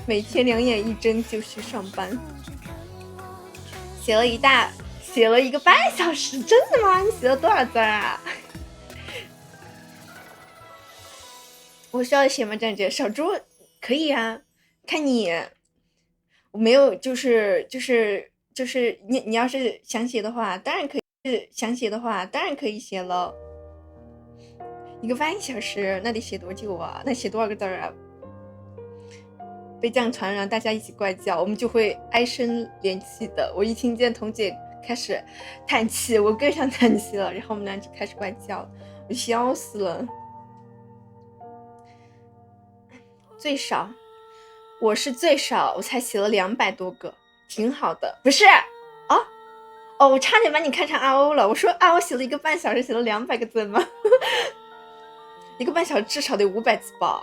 每天2眼一睁就去上班，写了1个半小时，真的吗？你写了多少字啊？我需要写吗？站姐，小猪可以啊，看你，我没有，就是你要是想写的话，当然可以，想写的话当然可以写了。1个半小时，那得写多久啊？那写多少个字啊？被这样传染，大家一起怪叫，我们就会唉声连气的。我一听见彤姐开始叹气，我更想叹气了，然后我们俩就开始怪叫，我笑死了。最少，我是最少，我才写了200多个，挺好的。不是啊？哦，我差点把你看成阿欧了。我说啊，我写了1个半小时，写了200个字吗？1个半小时至少得500字吧。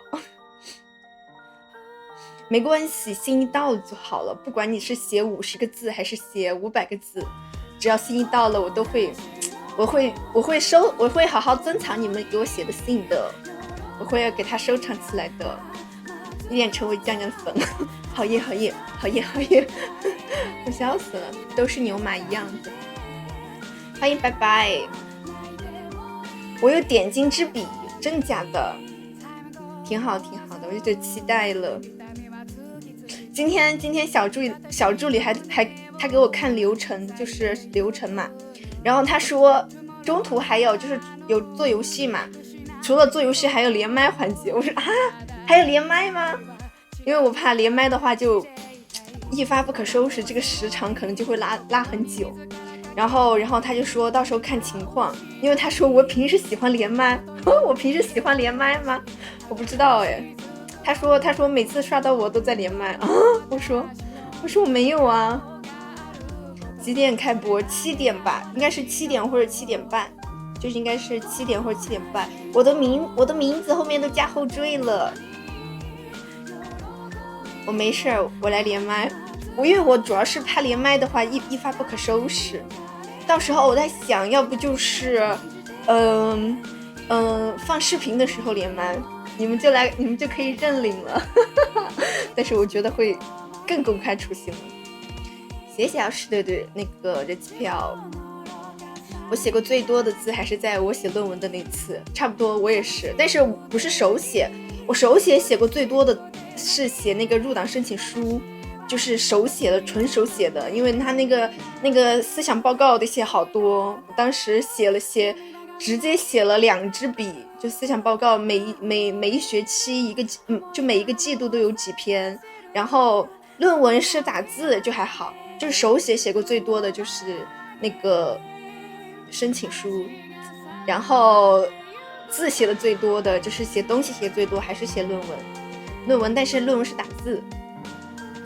没关系，心意到了就好了。不管你是写50个字还是写500个字，只要心意到了，我都会，我会好好珍藏你们给我写的信的，我会给它收藏起来的，一点成为酱酱粉。好耶好耶好耶好耶！我笑死了，都是牛马一样的。欢迎拜拜，我有点睛之笔，真假的？挺好挺好的，我就期待了。今天小助理还他给我看流程，就是流程嘛，然后他说中途还有就是有做游戏嘛，除了做游戏还有连麦环节。我说啊，还有连麦吗？因为我怕连麦的话就一发不可收拾，这个时长可能就会拉很久。然后他就说到时候看情况，因为他说我平时喜欢连麦，我平时喜欢连麦吗？我不知道哎。他说每次刷到我都在连麦啊，我说我没有啊。几点开播？7点吧，应该是7点或者7点半，就是应该是7点或者7点半。我的名字后面都加后缀了。我没事，我来连麦。因为我主要是怕连麦的话一发不可收拾。到时候我在想，要不就是放视频的时候连麦，你们就可以认领了。但是我觉得会更公开出行了。谢谢老师的那个热气票。我写过最多的字还是在我写论文的那次，差不多我也是，但是不是手写，我手写过最多的是写那个入党申请书，就是手写的，纯手写的，因为他那个思想报告得写好多，当时直接写了2支笔，就思想报告每一学期就每一个季度都有几篇，然后论文是打字就还好，就是手写过最多的就是那个申请书，然后字写的最多的就是写东西写最多还是写论文，但是论文是打字。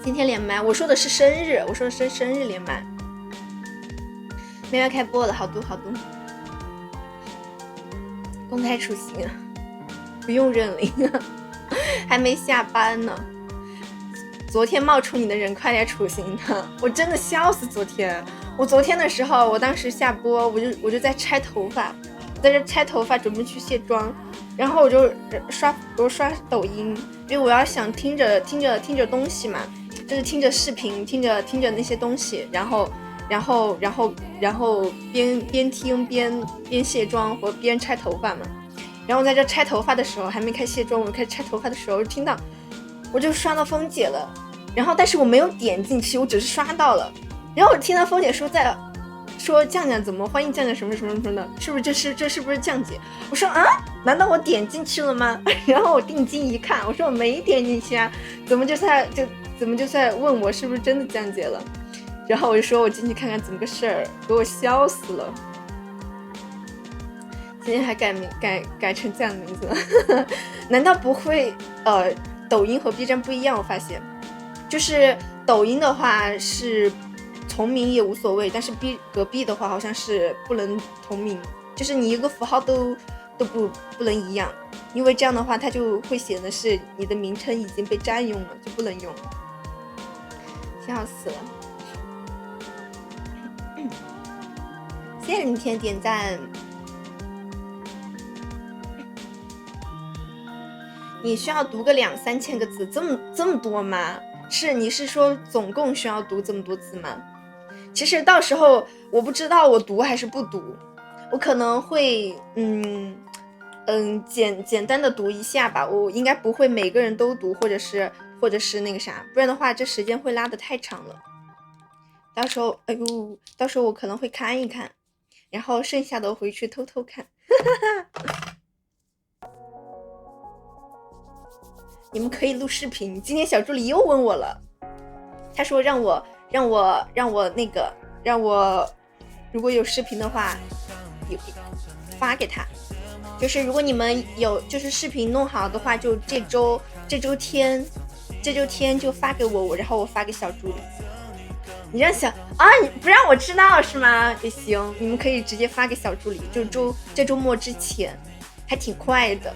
今天连麦，我说的是生日，我说的是生日连麦。妹妹开播了，好多好多。公开出行，不用认领，还没下班呢。昨天冒充你的人快点出行的，我真的笑死。我昨天的时候，我当时下播，我就在拆头发，在这拆头发准备去卸妆，然后我就刷抖音，因为我要想听着东西嘛，就是听着视频，听着那些东西，然后边听边卸妆或边拆头发嘛。然后在这拆头发的时候，还没开卸妆，我开始拆头发的时候，听到我就刷到峰姐了，然后但是我没有点进去，我只是刷到了。然后我听到峰姐说酱酱怎么欢迎酱酱什么什么什么的，是不是这是不是酱姐？我说啊，难道我点进去了吗？然后我定睛一看，我说我没点进去啊，怎么就在问我是不是真的酱姐了？然后我就说我进去看看怎么个事儿，给我笑死了。今天还改成这样的名字了，难道不会？抖音和 B 站不一样，我发现，就是抖音的话是同名也无所谓，但是隔壁的话好像是不能同名，就是你一个符号都不能一样，因为这样的话它就会显得是你的名称已经被占用了，就不能用。笑死了！谢谢你天点赞。你需要读个2、3千个字，这么多吗？你是说总共需要读这么多字吗？其实到时候我不知道我读还是不读，我可能会简单的读一下吧，我应该不会每个人都读，或者是那个啥，不然的话这时间会拉得太长了。到时候我可能会看一看，然后剩下的回去偷偷看。你们可以录视频。今天小助理又问我了，他说让我如果有视频的话，发给他。就是如果你们有就是视频弄好的话，就这周天就发给我，然后我发给小助理。你让你不让我知道是吗？也行，你们可以直接发给小助理，就这周末之前，还挺快的。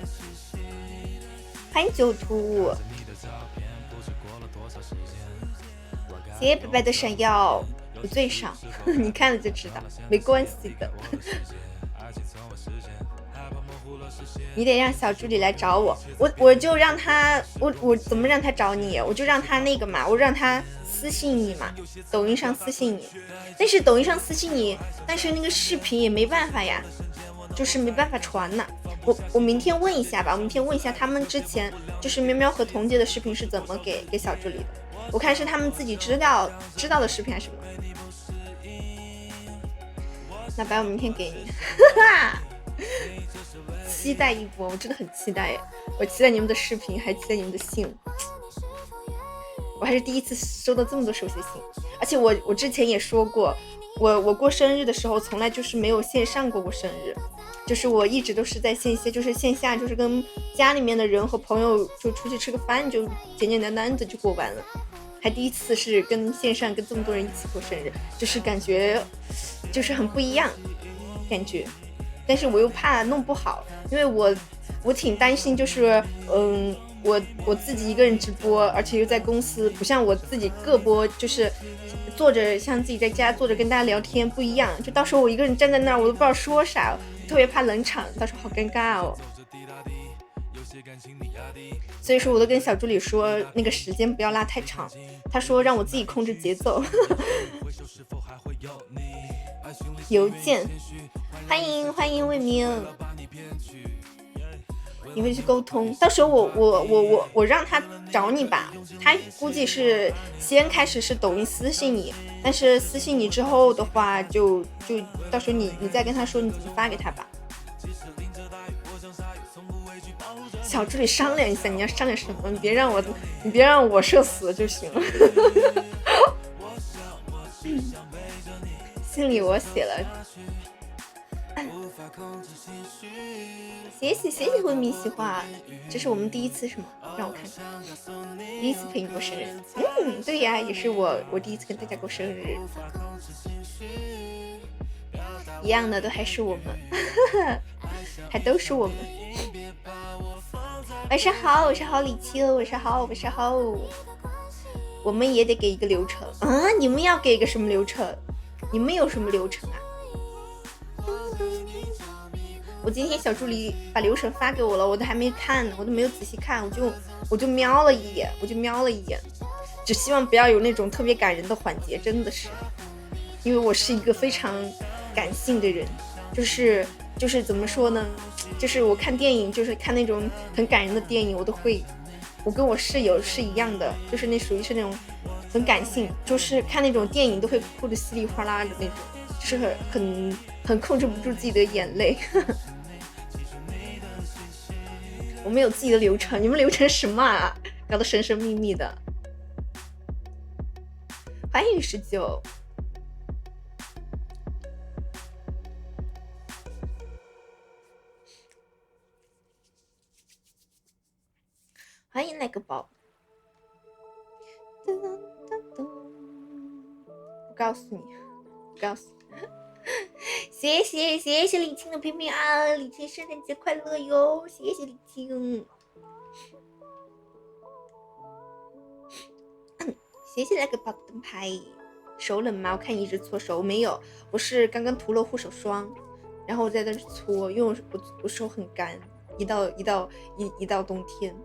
欢迎九图，谢谢白白的闪耀，我最少，你看了就知道，没关系的。你得让小助理来找我，我就让他，我怎么让他找你？我就让他那个嘛，我让他私信你嘛，抖音上私信你。但是抖音上私信你，但是那个视频也没办法呀，就是没办法传呢。我明天问一下吧，我明天问一下他们之前就是喵喵和童姐的视频是怎么给小助理的，我看是他们自己知道的视频还是什么。那白我明天给你，期待一波，我真的很期待耶！我期待你们的视频，还期待你们的信。我还是第一次收到这么多手写信，而且我之前也说过，我过生日的时候从来就是没有线上过生日，就是我一直都是在线下，就是线下就是跟家里面的人和朋友就出去吃个饭，就简单的就过完了。还第一次是跟线上跟这么多人一起过生日，就是感觉就是很不一样感觉，但是我又怕弄不好，因为我挺担心，就是我自己一个人直播，而且又在公司，不像我自己个播，就是坐着像自己在家坐着跟大家聊天不一样，就到时候我一个人站在那儿，我都不知道说啥，特别怕冷场，到时候好尴尬哦。所以说我都跟小助理说那个时间不要拉太长，他说让我自己控制节奏。邮件，欢迎魏明，你会去沟通，到时候我让他找你吧，他估计是先开始是抖音私信你，但是私信你之后的话就到时候你再跟他说你怎么发给他吧。小助理商量一下，你要商量什么？你别让我社死就行了。信里我写了。谢谢慧米喜欢，这是我们第一次是吗？让我看看，第一次陪你过生日。对呀，也是我第一次跟大家过生日，一样的都还是我们，还都是我们。晚上好李青，晚上好。我们也得给一个流程啊！你们要给一个什么流程？你们有什么流程啊？我今天小助理把流程发给我了，我都还没看呢，我都没有仔细看，我就瞄了一眼，只希望不要有那种特别感人的环节，真的是，因为我是一个非常感性的人，就是怎么说呢，就是我看电影，就是看那种很感人的电影，我跟我室友是一样的，就是那属于是那种很感性，就是看那种电影都会哭得稀里哗啦的那种，就是很控制不住自己的眼泪。我们有自己的流程，你们流程什么啊？搞得神神秘秘的。欢迎19，欢迎那个宝。不告诉你。谢谢李青的平平安，李青圣诞节快乐哟！谢谢李青，谢谢那个宝灯牌。手冷吗？我看你一直搓手，没有，我是刚刚涂了护手霜，然后我在那搓，因为我手很干。一到冬天，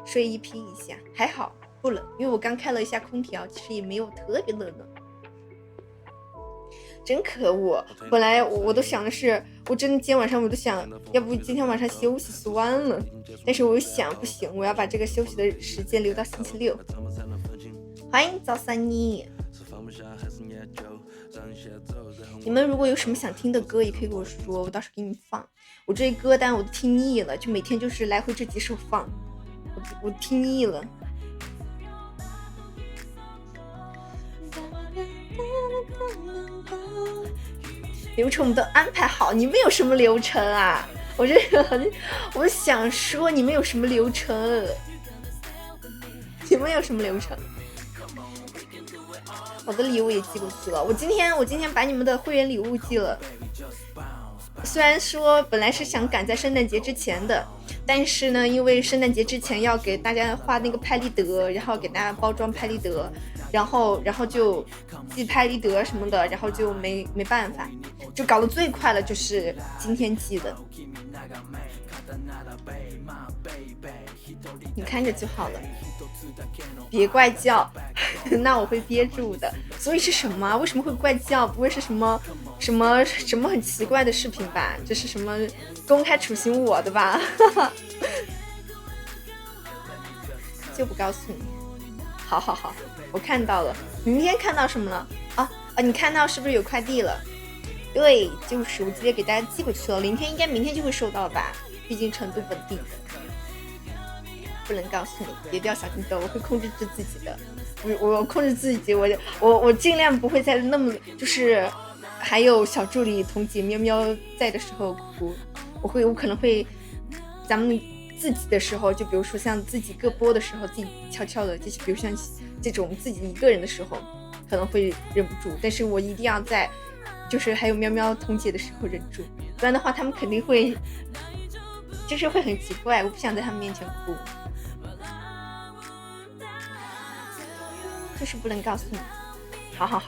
睡衣披一下，还好不冷，因为我刚开了一下空调，其实也没有特别冷的。真可恶！本来我都想的是，我真的今天晚上我都想，要不今天晚上休息算了。但是我又想，不行，我要把这个休息的时间留到星期六。欢迎早三妮。你们如果有什么想听的歌，也可以跟我说，我到时候给你们放。我这歌单我都听腻了，就每天就是来回这几首放，我听腻了。流程我们都安排好，你们有什么流程啊？我这个我想说，你们有什么流程？你们有什么流程？我的礼物也寄过去了，我今天把你们的会员礼物寄了。虽然说本来是想赶在圣诞节之前的，但是呢，因为圣诞节之前要给大家画那个拍立得，然后给大家包装拍立得，然后就寄拍立得什么的，然后就没办法，就搞得最快了，就是今天寄的。你看着就好了，别怪叫，那我会憋住的。所以是什么？为什么会怪叫？不会是什么很奇怪的视频吧？这是什么公开处刑我的吧？就不告诉你。好，我看到了。明天看到什么了？啊，你看到是不是有快递了？对，就是我直接给大家寄过去了。明天就会收到吧？毕竟成都本地的。不能告诉你，别掉小心灯，我会控制住自己的。我控制自己，我尽量不会在那么就是还有小助理彤姐喵喵在的时候哭。我可能会咱们自己的时候，就比如说像自己各播的时候，自己悄悄的，就是比如像这种自己一个人的时候，可能会忍不住，但是我一定要在就是还有喵喵彤姐的时候忍住，不然的话他们肯定会就是会很奇怪，我不想在他们面前哭。就是不能告诉你。好，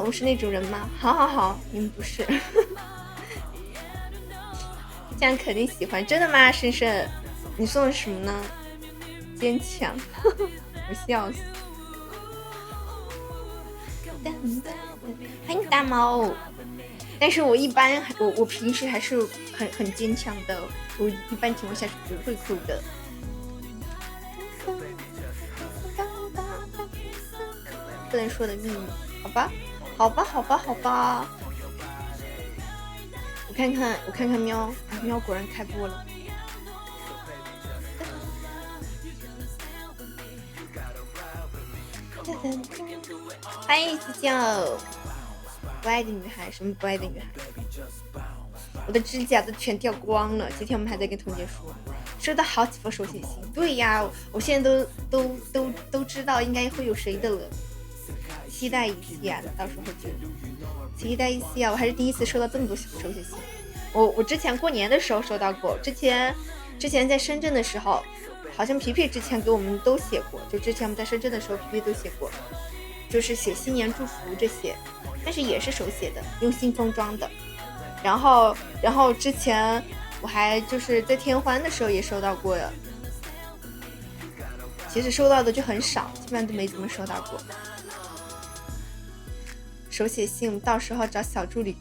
我是那种人吗？好，你们不是。这样肯定喜欢，真的吗？深深，你送的什么呢？坚强。我笑死。欢迎大猫。但是我一般我平时还是很坚强的，我一般情况下是不会哭的。不能说的秘密，好吧。我看看喵，喵果然开播了。欢迎子教，不爱的女孩，什么不爱的女孩？我的指甲都全掉光了。今天我们还在跟彤姐说，收到好几封手写信。对呀，我现在都知道应该会有谁的了。期待一下，到时候就期待一下。我还是第一次收到这么多手写信。我之前过年的时候收到过，之前在深圳的时候，好像皮皮之前给我们都写过，就之前我们在深圳的时候，皮皮都写过，就是写新年祝福这些，但是也是手写的，用心封装的。然后之前我还就是在天欢的时候也收到过的，其实收到的就很少，基本上都没怎么收到过。手写信，到时候找小助理，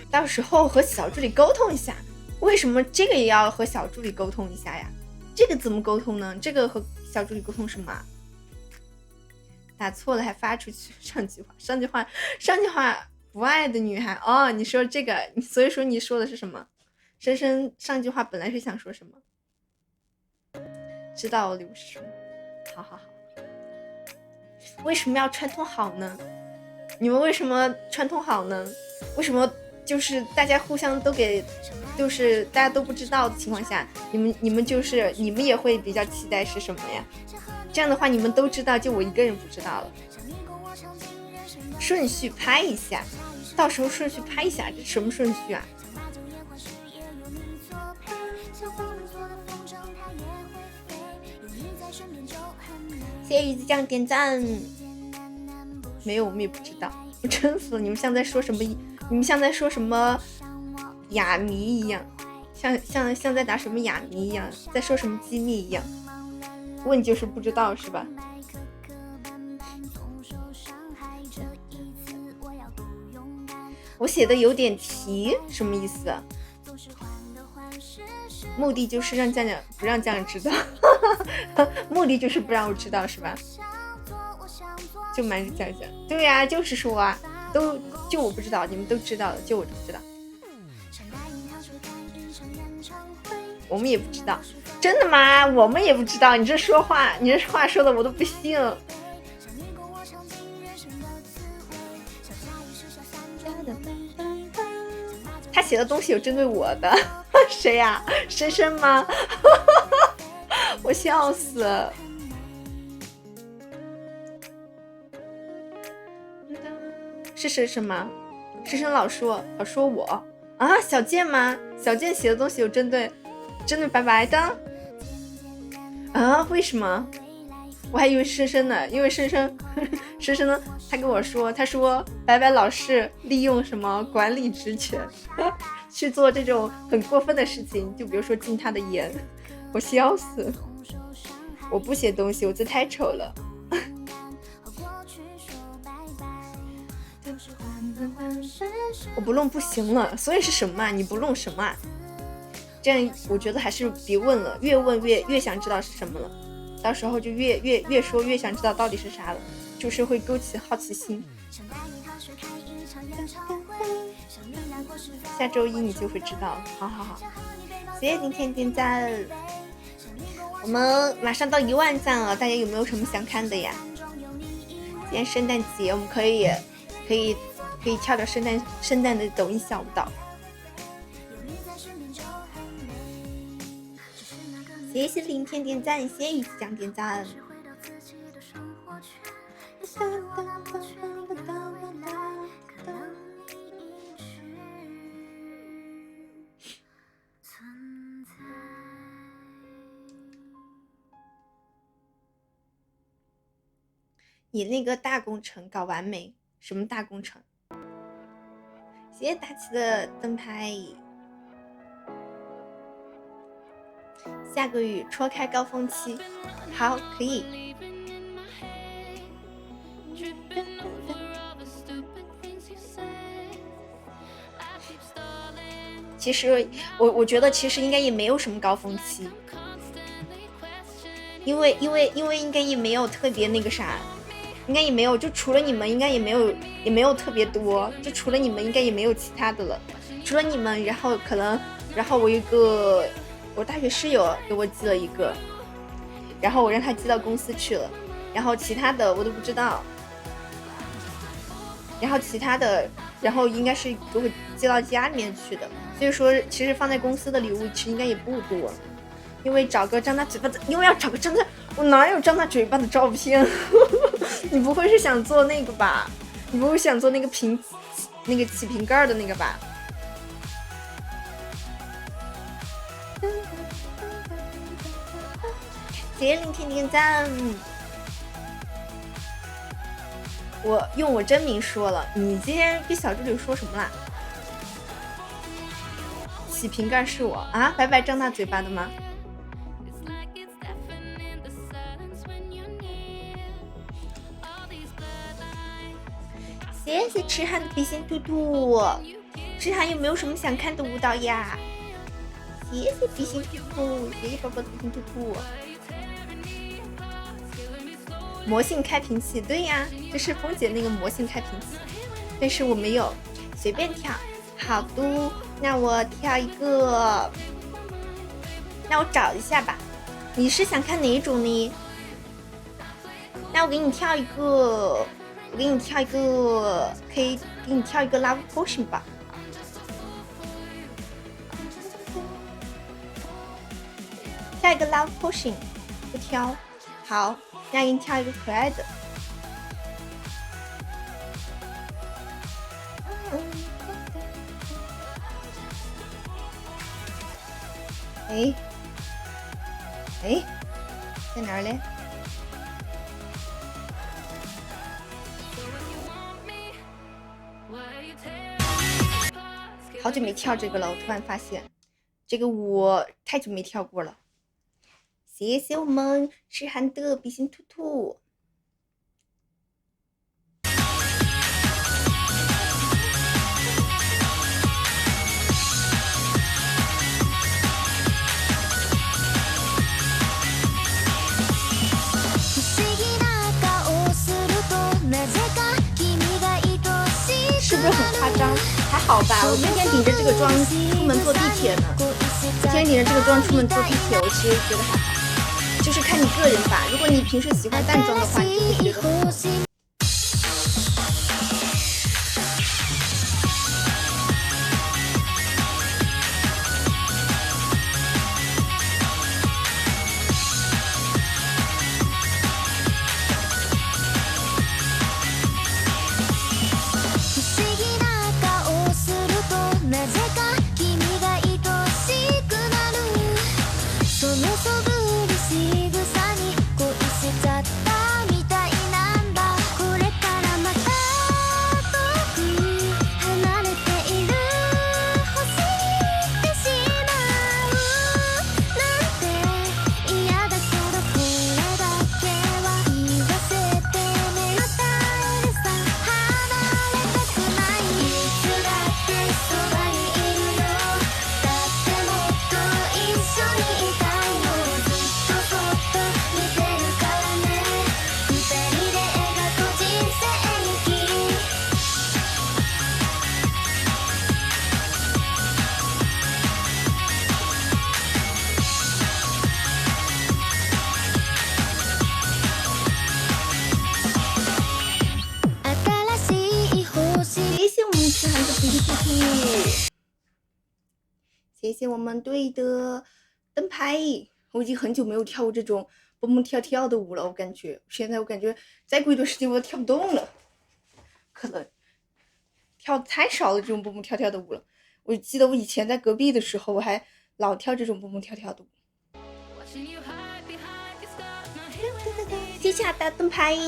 到时候和小助理沟通一下。为什么这个也要和小助理沟通一下呀？这个怎么沟通呢？这个和小助理沟通什么？打错了还发出去。上句话不爱的女孩。哦，你说这个，所以说你说的是什么？深深上句话本来是想说什么？知道我留什么？好。为什么要串通好呢？你们为什么串通好呢？为什么就是大家互相都给，就是大家都不知道的情况下，你们也会比较期待是什么呀？这样的话你们都知道，就我一个人不知道了。顺序拍一下，到时候顺序拍一下，这什么顺序啊？谢谢鱼子酱点赞。没有，我们也不知道。我真服了，你们像在说什么哑谜一样，像在打什么哑谜一样，在说什么机密一样。问就是不知道是吧？我写的有点题，什么意思啊？目的就是让酱酱不让酱酱知道，目的就是不让我知道是吧？就瞒着酱酱，对呀、就是说啊，都就我不知道，你们都知道了，就我不知道，我们也不知道，真的吗？我们也不知道，你这话说的我都不信。他写的东西有针对我的，谁呀、深深吗？我笑死。是深深吗？深深老说我啊，小健吗？小健写的东西有针对白白的啊？为什么？我还以为深深呢，因为深深呢，他跟我说，他说白白老是利用什么管理职权去做这种很过分的事情，就比如说禁他的言，我笑死。我不写东西，我字太丑了。我不弄不行了，所以是什么啊？你不弄什么啊？这样我觉得还是别问了，越问越想知道是什么了，到时候就越说越想知道到底是啥了，就是会勾起好奇心。下周一你就会知道了。好，谢谢今天点赞，我们马上到1万赞了，大家有没有什么想看的呀？今天圣诞节，我们可以跳着圣诞的抖音小舞蹈。谢谢林天点赞，谢谢雨子酱点赞。你那个大工程搞完没？什么大工程？谢谢大齐的灯牌。下个雨戳开高峰期，好，可以。其实我觉得其实应该也没有什么高峰期，因为应该也没有特别那个啥，应该也没有，就除了你们应该也没有特别多，就除了你们应该也没有其他的了，除了你们，然后我一个我大学室友给我寄了一个，然后我让他寄到公司去了，然后其他的我都不知道，然后应该是给我寄到家里面去的，所以说其实放在公司的礼物其实应该也不多，因为找个张大嘴巴的，因为要找个张大，我哪有张大嘴巴的照片？你不会是想做那个吧？你不会想做那个起瓶盖的那个吧？谢谢林天点赞。我用我真名说了，你今天跟小助理说什么啦？起瓶盖是我啊，白白张大嘴巴的吗？谢谢痴汉的比心兔兔，痴汉有没有什么想看的舞蹈呀？谢谢比心兔兔，谢谢宝宝的比心兔兔。魔性开瓶器，对呀，这是峰姐那个魔性开瓶器，但是我没有，随便跳。好的，那我跳一个，那我找一下吧。你是想看哪一种呢？那我给你跳一个，可以给你跳一个 Love Potion 吧。跳一个 Love Potion， 不挑，好。那给你跳一个可爱的。哎，在哪儿嘞？好久没跳这个了，我突然发现这个我太久没跳过了。谢谢我们诗涵的比心兔兔。是不是很夸张？还好吧，我今天顶着这个妆出门坐地铁呢。我今天顶着这个妆出门坐地铁，我其实觉得还好，就是看你个人吧。如果你平时喜欢淡妆的话，你就会觉得很好。谢谢我们队的灯牌，我已经很久没有跳过这种蹦蹦跳跳的舞了，我感觉再过一段时间我都跳不动了，可能跳太少了这种蹦蹦跳跳的舞了。我记得我以前在隔壁的时候，我还老跳这种蹦蹦跳跳的舞。接下的灯牌，欢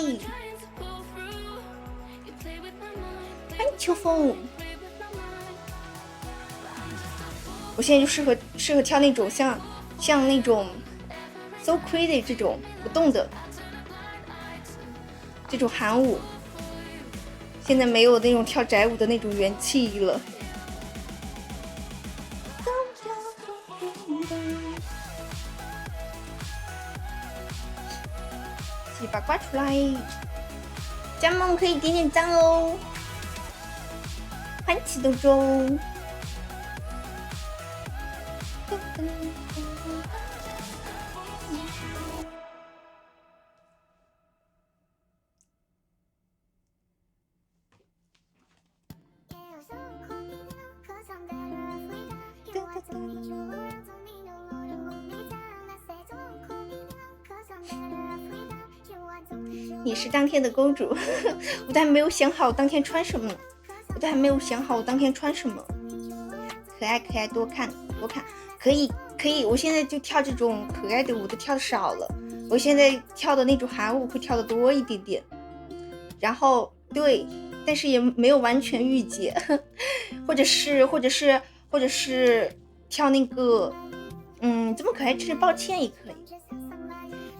迎秋风。我现在就适合跳那种像那种 so crazy 这种不动的这种韩舞，现在没有那种跳宅舞的那种元气了。鸡巴挂出来，家人们可以点点赞哦，欢迎启动中。你是当天的公主，我都还没有想好当天穿什么呢。可爱可爱，多看，可以，我现在就跳这种可爱的舞都跳的少了，我现在跳的那种韩舞会跳的多一点点，然后对，但是也没有完全御姐，或者是跳那个这么可爱吃抱歉也可以。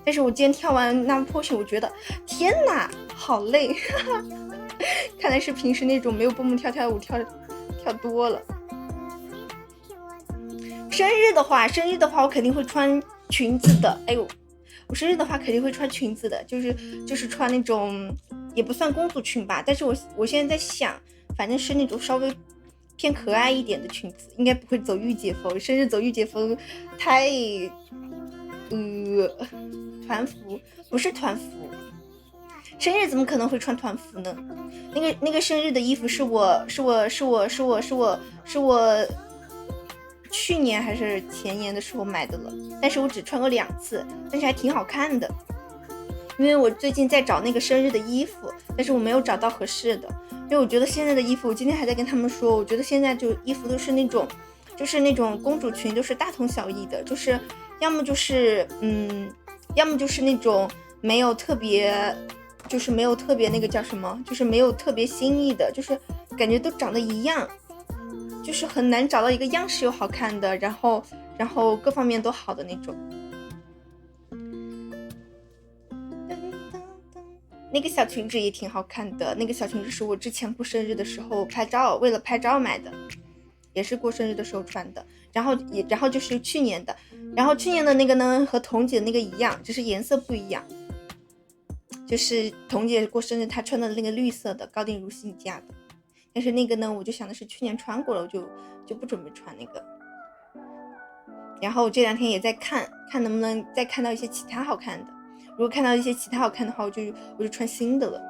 但是我今天跳完那 portion， 我觉得天哪，好累，看来是平时那种没有蹦蹦跳跳的舞跳多了。生日的话我肯定会穿裙子的。哎呦，我生日的话肯定会穿裙子的，就是穿那种也不算公主裙吧，但是我现在在想，反正是那种稍微偏可爱一点的裙子，应该不会走御姐风。生日走御姐风太团服，不是团服，生日怎么可能会穿团服呢？那个生日的衣服是我去年还是前年的时候买的了，但是我只穿过2次，但是还挺好看的。因为我最近在找那个生日的衣服，但是我没有找到合适的，因为我觉得现在的衣服，我今天还在跟他们说，我觉得现在就衣服都是那种，就是那种公主裙，都是大同小异的，就是要么就是那种没有特别那个叫什么，就是没有特别新意的，就是感觉都长得一样，就是很难找到一个样式又好看的，然后各方面都好的那种。那个小裙子也挺好看的，那个小裙子是我之前过生日的时候拍照，为了拍照买的，也是过生日的时候穿的。然后就是去年的，然后去年的那个呢和彤姐的那个一样，只是颜色不一样。就是彤姐过生日她穿的那个绿色的高定如新家的，但是那个呢我就想的是去年穿过了，我就不准备穿那个。然后我这2天也在看能不能再看到一些其他好看的，如果看到一些其他好看的话，我就穿新的了。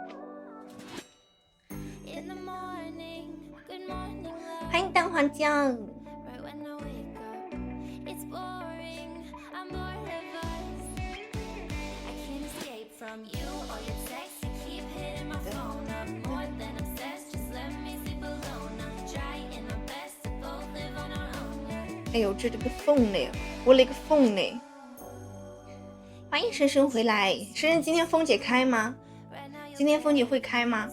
欢迎蛋黄酱。哎呦，这个缝嘞，我勒个缝嘞！欢迎深深回来，深深，今天峰姐开吗？今天峰姐会开吗？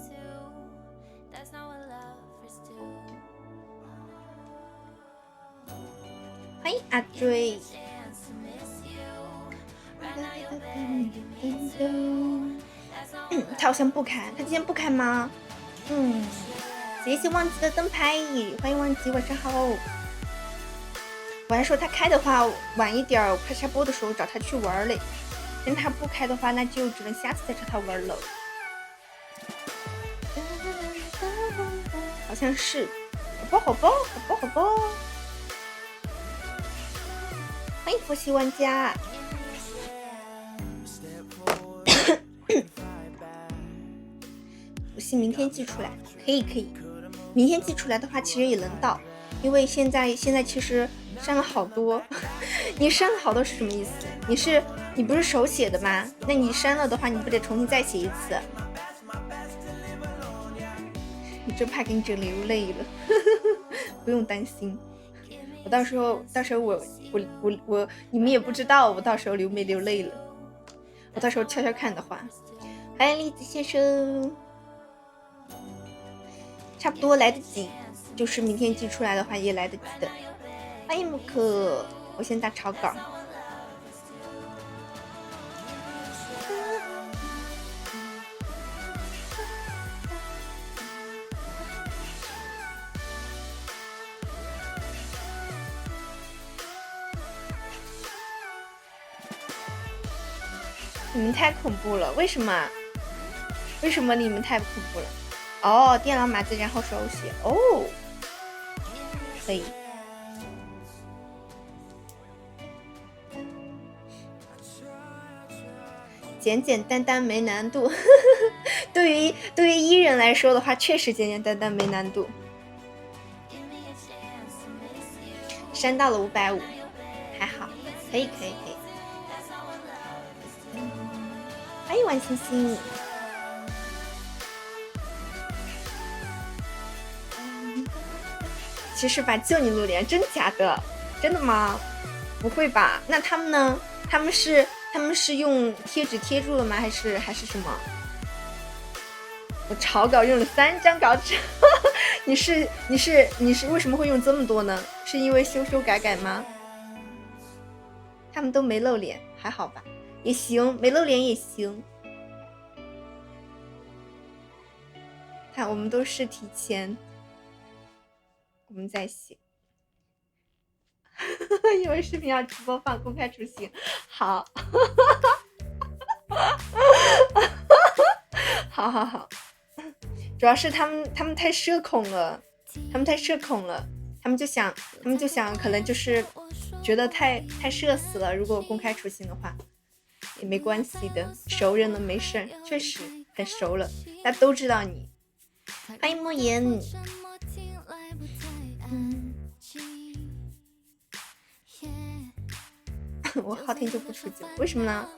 欢迎阿追。他好像不开，他今天不开吗？谢谢忘记的灯牌，欢迎忘记，晚上好。我还说他开的话晚一点，我快下播的时候找他去玩嘞。但他不开的话，那就只能下次再找他玩了。好像是，好吧。欢迎佛系玩家。我信明天寄出来，可以。明天寄出来的话，其实也能到，因为现在其实删了好多。你删了好多是什么意思？你不是手写的吗？那你删了的话，你不得重新再写一次？你真怕给你整流泪了。不用担心，我到时候我你们也不知道我到时候流没流泪了。我到时候悄悄看的话。欢迎栗子先生。差不多来得及，就是明天寄出来的话也来得及的。欢迎木克，我先打草稿。你们太恐怖了，为什么你们太恐怖了？哦，电脑码字然后手写哦，可以。简简单单没难度。对于E人来说的话，确实简简单单没难度。删到了550，还好，可以。欢迎晚星星。其实吧，就你露脸，真假的？真的吗？不会吧？那他们呢？他们是用贴纸贴住了吗？还是什么？我草稿用了3张稿纸。你是为什么会用这么多呢？是因为修改吗？他们都没露脸，还好吧？也行，没露脸也行。看，我们都是提前。我们在写。因为视频要直播放，公开出行。好。好。主要是他们太社恐了，他们就想可能就是觉得太社死了，如果公开出行的话也没关系的，熟人了没事，确实很熟了，大家都知道你。欢迎莫言。我好天就不出去，为什么呢？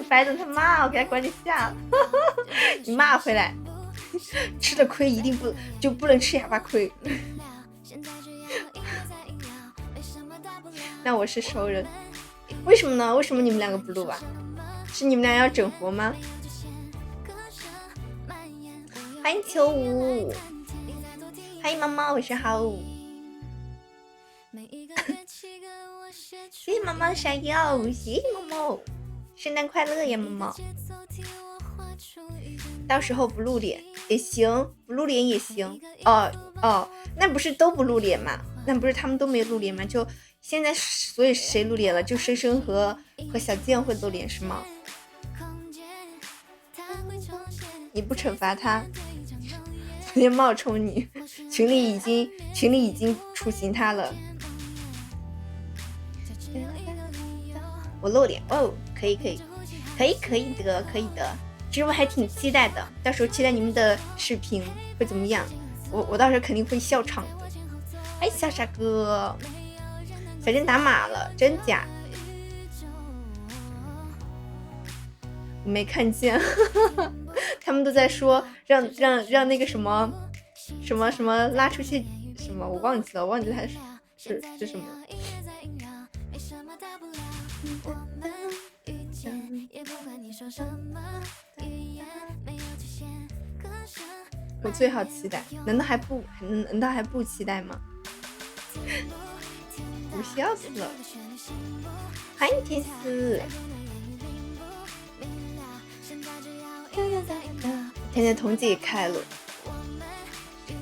白等他骂我，给他关键下了。你骂回来，吃的亏一定不能吃哑巴亏。那我是熟人。为什么呢？为什么你们两个不录啊？是你们俩要整活吗？欢迎秋舞，欢迎猫猫，晚上好。谢谢猫猫的闪耀，谢谢猫猫，圣诞快乐呀，猫猫。到时候不露脸也行，不露脸也行。哦，那不是都不露脸吗？那不是他们都没露脸吗？就现在，所以谁露脸了？就生生和小健会露脸是吗？你不惩罚他，昨天冒充你，群里已经处刑他了。我露脸哦，可以的，其实我还挺期待的，到时候期待你们的视频会怎么样，我到时候肯定会笑场的。哎，小傻哥，小健打码了，真假？我没看见，他们都在说让那个什么拉出去什么，我忘记了他是什么。我最好期待，难道还不期待吗？不笑死了！欢迎天使，现在彤姐也开了，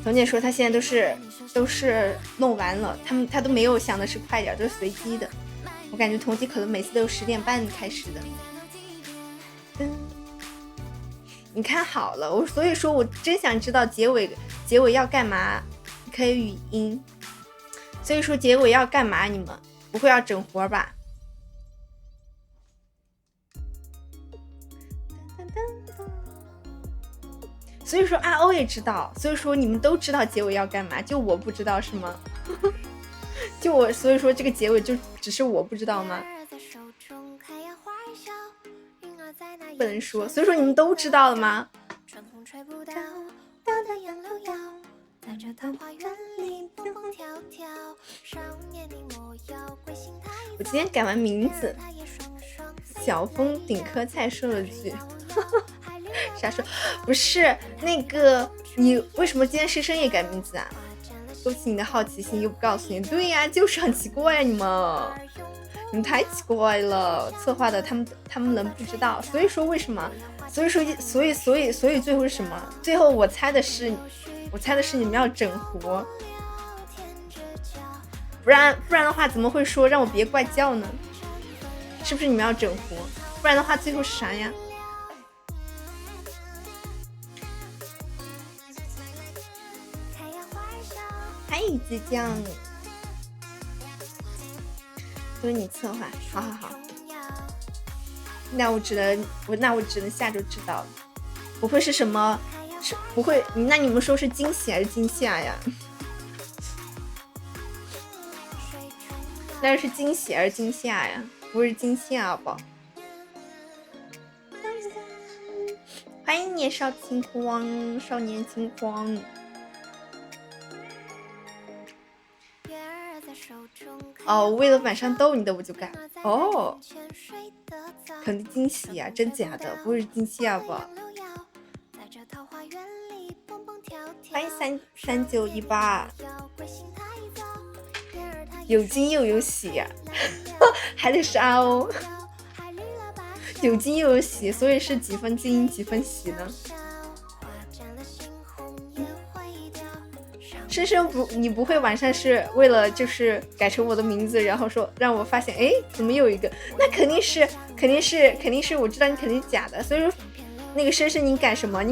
彤姐说她现在都是弄完了，她都没有想的是快点，都是随机的。我感觉彤姐可能每次都是10点半开始的。你看好了，所以说我真想知道结尾要干嘛，可以语音。所以说结尾要干嘛？你们不会要整活吧？所以说阿欧也知道，所以说你们都知道结尾要干嘛，就我不知道是吗？就我，所以说这个结尾就只是我不知道吗？不能说，所以说你们都知道了吗？我今天改完名字，小风顶棵菜说了句啥说？不是那个，你为什么今天师生也改名字啊？勾起你的好奇心又不告诉你。对呀，就是很奇怪，你们太奇怪了，策划的他们能不知道？所以说为什么？所以最后是什么？最后我猜的是你们要整活，不然的话怎么会说让我别怪叫呢？是不是你们要整活？不然的话最后是啥呀？嗨，子酱，都是你策划，好。那我只能下周知道了。不会是什么？是不会？那你们说是惊喜还是惊吓呀？那是惊喜还是惊吓呀？不是惊吓吧？欢迎年少轻狂，少年轻狂。哦，为了晚上逗你的我就改哦，肯定惊喜呀，真假的，不是惊喜啊吧？欢迎3918，有惊又有喜呀，还得是阿欧，有惊又有喜，所以是几分惊几分喜呢？深深不，你不会晚上是为了就是改成我的名字，然后说让我发现，哎，怎么有一个？那肯定是，我知道你肯定是假的。所以说，那个深深你改什么？你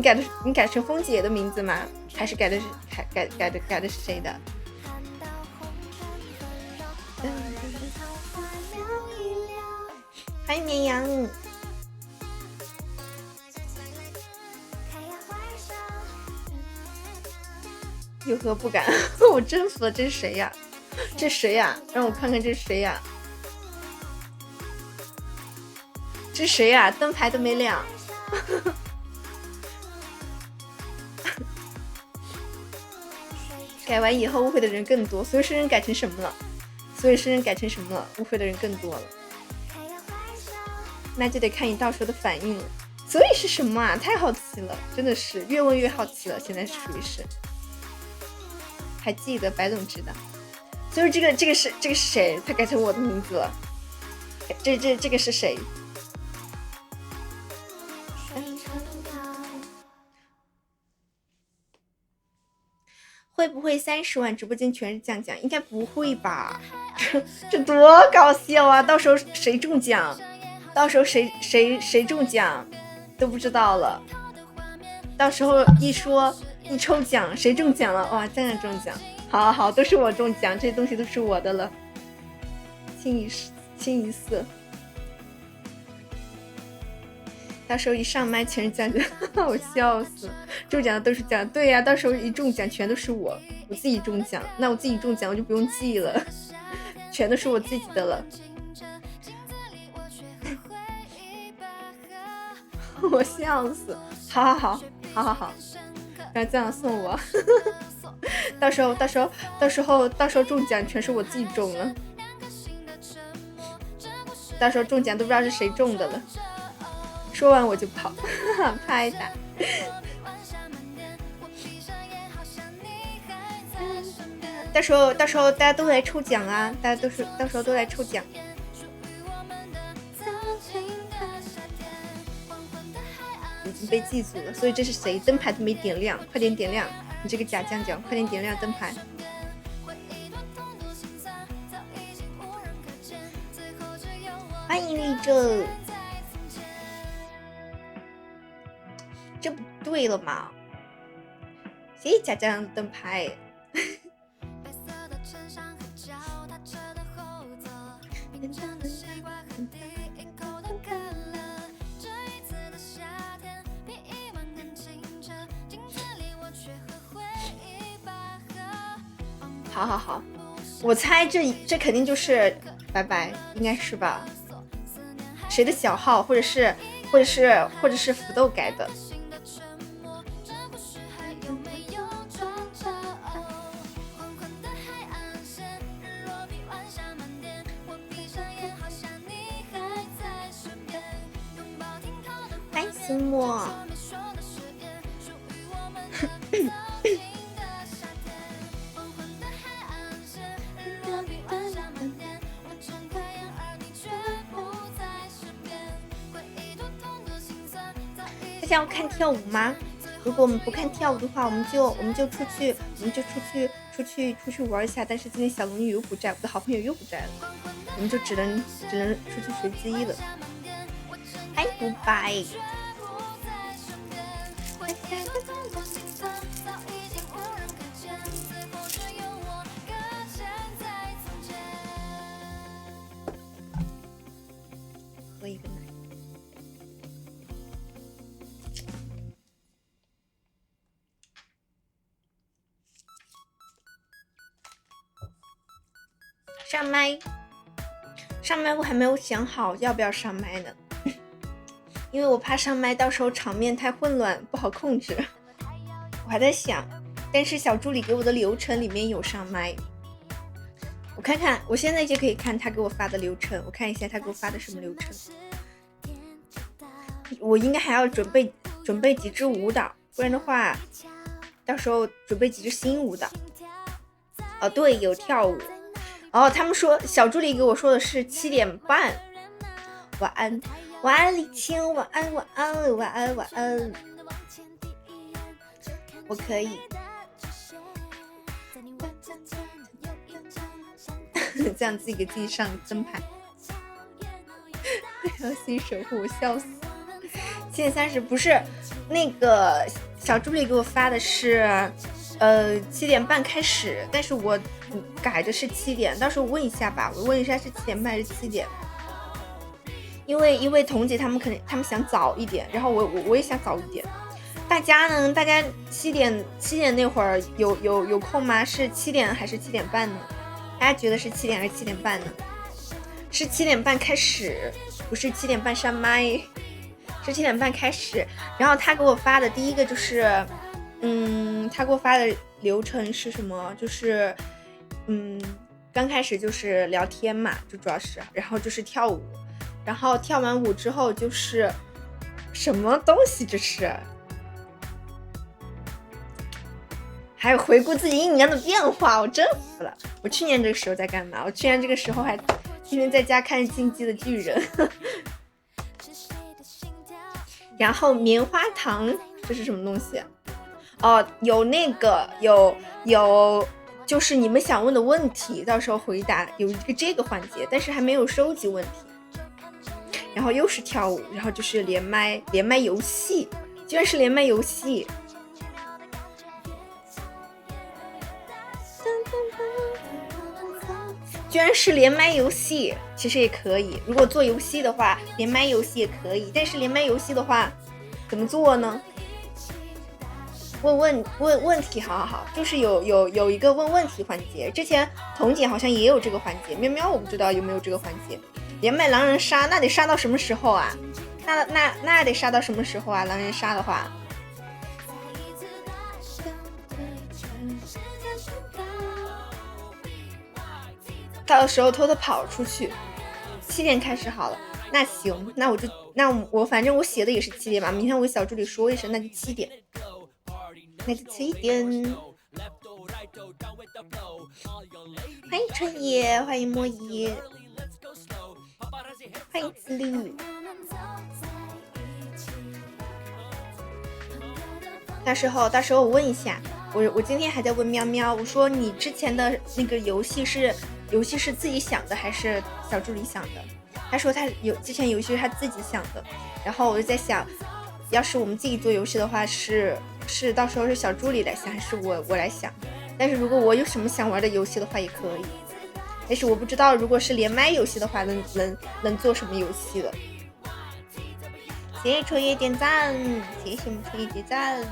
改成风姐的名字吗？还是改的是谁的？欢迎绵羊。有何不敢？我真服了，这是谁呀？这谁呀？让我看看这是谁呀？这是谁呀？灯牌都没亮。改完以后误会的人更多，所以生人改成什么了？误会的人更多了。那就得看你到时候的反应了。所以是什么啊？太好奇了，真的是越问越好奇了。现在属于是，还记得白总知道。所以这个是谁？他改成我的名字了。这个是谁？会不会30万直播间全是酱酱？应该不会吧？这多搞笑啊！到时候谁中奖？到时候谁中奖都不知道了。到时候一说一抽奖，谁中奖了？哇，酱酱中奖！好，都是我中奖，这些东西都是我的了。清一色。到时候一上麦全是酱酱，我笑死了。中奖的都是酱，对呀，到时候一中奖全都是我自己中奖，那我自己中奖我就不用记了，全都是我自己的了。我笑死，好，然后这样送我，到时候中奖全是我自己中了，到时候中奖都不知道是谁中的了。说完我就跑，拍打。到时候大家都来抽奖啊！大家到时候都来抽奖。已经被记住了，所以这是谁？灯牌都没点亮，快点点亮！你这个假酱酱，快点点亮灯牌！欢迎立正。这不对了吗？谢谢假酱的灯牌。好，我猜这肯定就是拜拜，应该是吧？谁的小号，或者是福豆改的？心墨。大家要看跳舞吗？如果我们不看跳舞的话，我们就出去玩一下。但是今天小龙女又不在，我的好朋友又不在了，我们就只能出去随机了。拜拜。喝一个奶。上麦我还没有想好要不要上麦呢，因为我怕上麦到时候场面太混乱不好控制，我还在想。但是小助理给我的流程里面有上麦，我看看，我现在就可以看他给我发的流程，我看一下他给我发的什么流程。我应该还要准备几支舞蹈，不然的话到时候准备几支新舞蹈。哦对，有跳舞。哦，他们说小助理给我说的是7点半。晚安，晚安李青，晚安晚安晚安晚安。我可以。这样自己给自己上灯牌。要新守护，我笑死。7点30不是那个小助理给我发的是7点半开始，但是我改的是7点，到时候问一下吧，我问一下是7点半还是7点。因为彤姐他们想早一点，然后我也想早一点。大家7点那会儿有空吗？是7点还是7点半呢？大家觉得是7点还是7点半呢？是7点半开始，不是7点半上麦，是7点半开始。然后他给我发的第一个就是他给我发的流程是什么？就是刚开始就是聊天嘛，就主要是，然后就是跳舞，然后跳完舞之后就是什么东西这是？还有回顾自己一年的变化，我真服了。我去年这个时候在干嘛？我去年这个时候还天天在家看《进击的巨人》然后棉花糖这是什么东西？哦，有那个有就是你们想问的问题，到时候回答有一个这个环节，但是还没有收集问题。然后又是跳舞，然后就是连麦游戏，居然是连麦游戏。居然是连麦游戏，其实也可以。如果做游戏的话，连麦游戏也可以。但是连麦游戏的话，怎么做呢？问题，好，就是有一个问问题环节。之前彤姐好像也有这个环节，喵喵我不知道有没有这个环节。连麦狼人杀，那得杀到什么时候啊？那得杀到什么时候啊？狼人杀的话。到时候偷偷跑出去，7点开始好了。那行，那我反正我写的也是7点嘛，明天我给小助理说一声，那就7点。欢迎春野，欢迎莫伊，欢迎子绿。到时候我问一下，我今天还在问喵喵，我说你之前的那个游戏是自己想的还是小助理想的？他说他之前游戏是他自己想的，然后我就在想，要是我们自己做游戏的话，是到时候是小助理来想还是我来想？但是如果我有什么想玩的游戏的话也可以，但是我不知道如果是连麦游戏的话能做什么游戏了。谢谢秋叶点赞，谢谢秋叶点赞。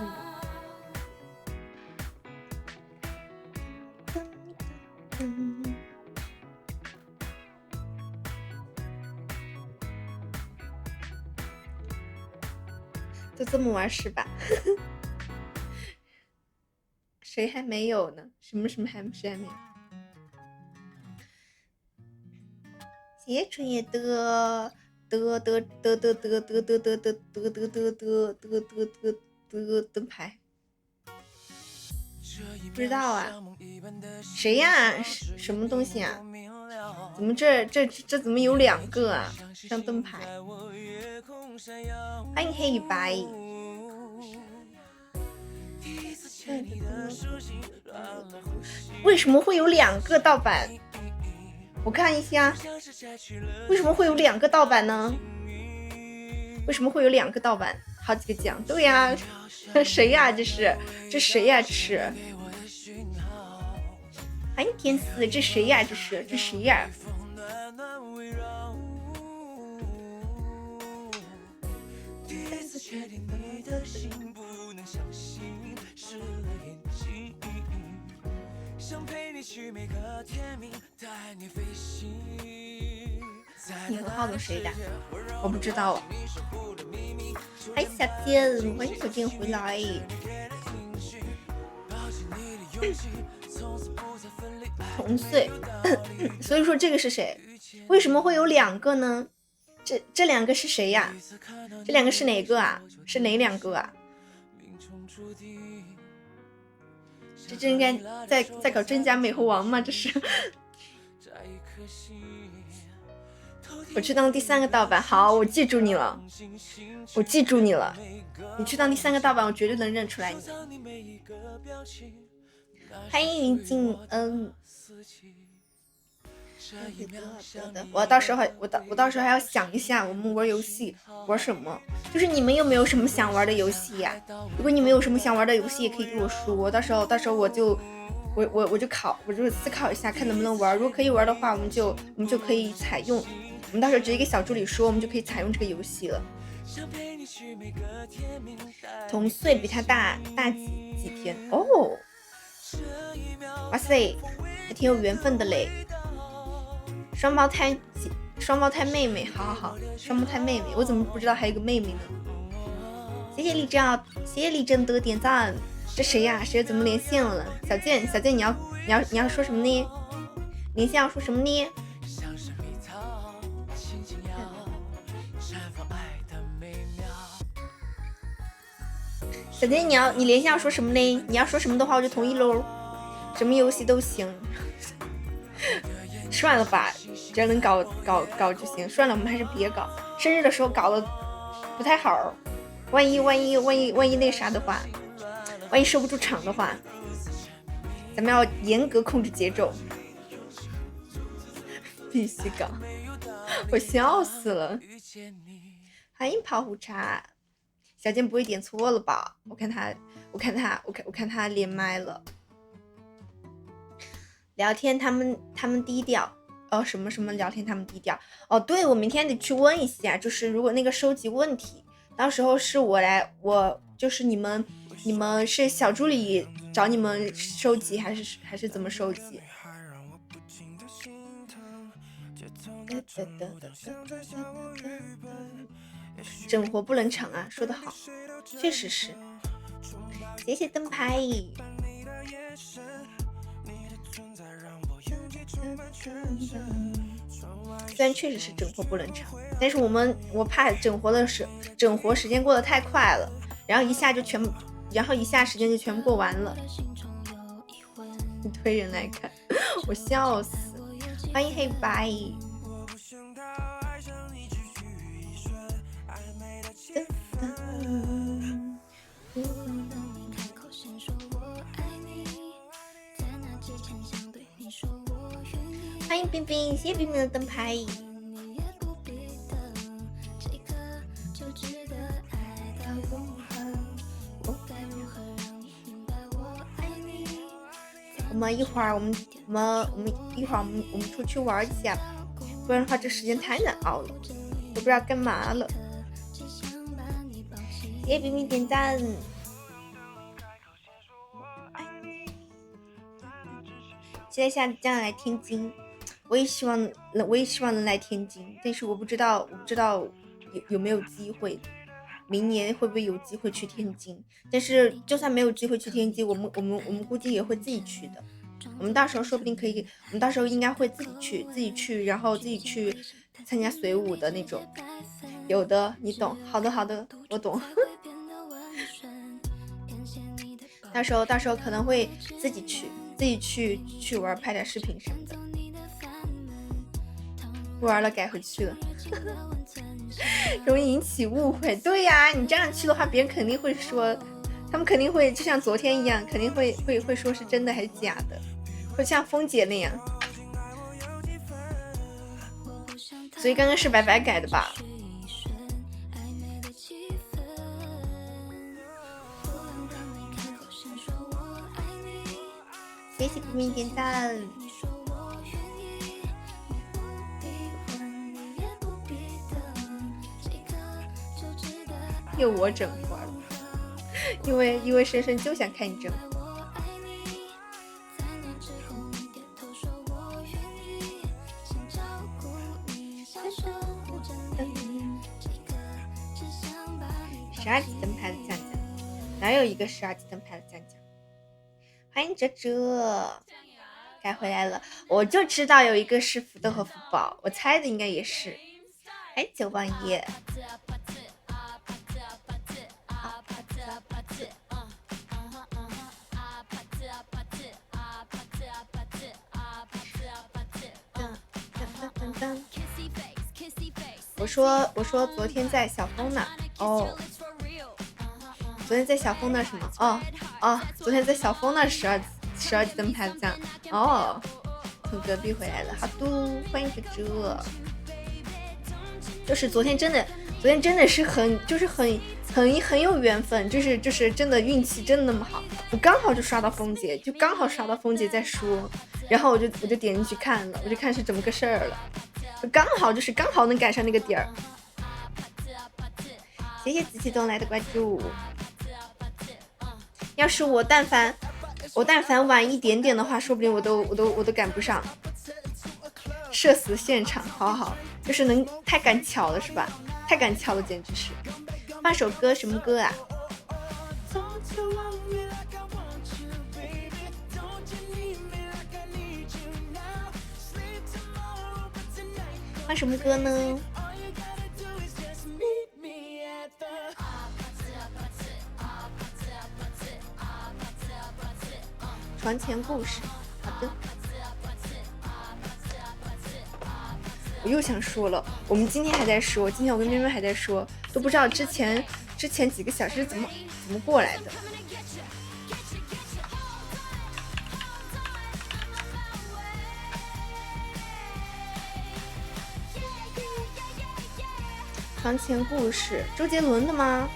就这么玩是吧？谁还没有呢？什么谁还没有？谢谢春叶的灯牌，不知道啊？谁呀？什么东西啊？怎么这怎么有2个啊？像灯牌。欢迎黑与白。为什么会有2个盗版？我看一下，为什么会有2个盗版呢？为什么会有2个盗版？好几个奖，对呀，谁呀？这谁呀？这是。欢迎天赐，这谁呀？这谁呀？你和浩总谁打？我不知道。欢迎小健，欢迎小健回来。同岁，所以说这个是谁？为什么会有2个呢？这2个是谁呀？这2个是哪个啊？是哪2个啊？这应该在搞真假美猴王吗？这是。我去当第3个盗版，好，我记住你了，你去当第3个盗版，我绝对能认出来你。欢迎云静恩。我到时候还要想一下，我们玩游戏玩什么？就是你们有没有什么想玩的游戏呀？如果你们有什么想玩的游戏，也可以跟我说。到时候我就思考一下，看能不能玩。如果可以玩的话，我们就可以采用。我们到时候直接给小助理说，我们就可以采用这个游戏了。同岁比他大几天哦。哇塞，还挺有缘分的嘞。双胞胎妹妹，好，双胞胎妹妹，我怎么不知道还有个妹妹呢？谢谢立正的点赞。这谁呀？谁怎么连线了？小健，你要说什么呢？连线要说什么呢？小姐，你连线要说什么嘞？你要说什么的话，我就同意喽。什么游戏都行。算了吧，只要能搞就行。算了，我们还是别搞。生日的时候搞了不太好，万一那啥的话，万一收不住场的话，咱们要严格控制节奏。必须搞，我笑死了。欢迎泡壶茶，小健不会点错了吧？我看他连麦了。聊天他们低调哦，什么聊天他们低调哦。对，我明天得去问一下，就是如果那个收集问题，到时候是我就是你们是小助理找你们收集还是怎么收集？整活不冷场啊，说得好，确实是。谢谢灯牌。虽然确实是整活不冷场，但是我怕整活时间过得太快了，然后一下时间就全部过完了。你推人来看，我笑死。欢迎黑白。欢迎冰冰，谢谢冰冰的灯牌。我们一会儿我们出去玩一下，不然的话这时间太难熬了，我不知道干嘛了。谢谢冰冰点赞。期待下将来天津，我也希望能来天津，但是我不知道有没有机会，明年会不会有机会去天津？但是就算没有机会去天津，我们估计也会自己去的。我们到时候说不定可以，我们到时候应该会自己去，然后自己去参加随舞的那种。有的，你懂。好的，我懂。到时候可能会自己去玩，拍点视频什么的。不玩了，改回去了。容易引起误会。对呀，你这样去的话，别人肯定会说，他们肯定会就像昨天一样，肯定会说是真的还是假的，会像峰姐那样。所以刚刚是白白改的吧？谢谢冰冰点赞。又我整活了，因为深深就想看你整活。12级灯牌的酱酱，哪有一个12级灯牌的酱酱？欢迎哲哲，该回来了。我就知道有一个是福豆和福宝，我猜的应该也是。哎，九王爷。我说昨天在小峰那哦，昨天在小峰那什么哦，昨天在小峰那12级灯牌酱哦，从隔壁回来了，好的，欢迎哲哲。就是昨天真的是很有缘分，就是真的运气真的那么好，我刚好就刷到峰姐，在说，然后我就点进去看了，我就看是怎么个事儿了，就刚好能赶上那个点儿。谢谢紫气东来的关注。要是我但凡晚一点点的话，说不定我都赶不上。社死现场，好，就是能太赶巧了是吧？太赶巧了，简直是。放首歌，什么歌啊？放什么歌呢？床前故事。好的，我又想说了，我们今天还在说，今天我跟妹妹还在说，都不知道之前几个小时怎么过来的。床前故事，周杰伦的吗？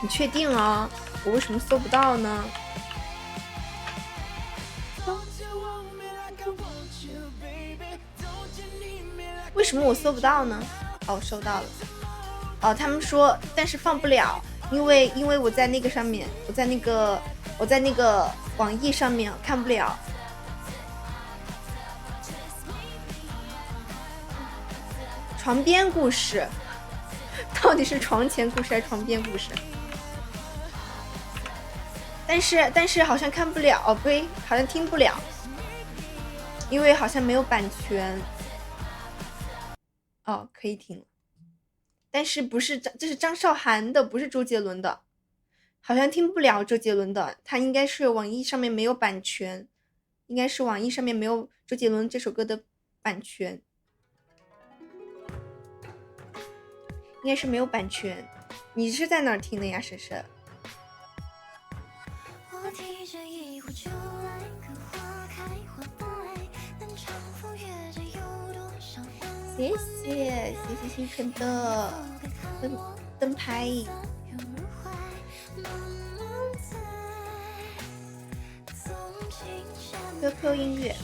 你确定啊？我为什么搜不到呢？为什么我搜不到呢？哦，收到了。哦，他们说，但是放不了，因为我在那个上面，我在那个网易上面看不了。床边故事，到底是床前故事还是床边故事？但是好像看不了，哦，不对，好像听不了，因为好像没有版权。哦，可以听，但是不是这是张韶涵的，不是周杰伦的，好像听不了周杰伦的，他应该是网易上面没有版权，应该是网易上面没有周杰伦这首歌的版权，应该是没有版权。你是在哪儿听的呀，婶婶？谢谢星辰的灯牌。QQ 音乐，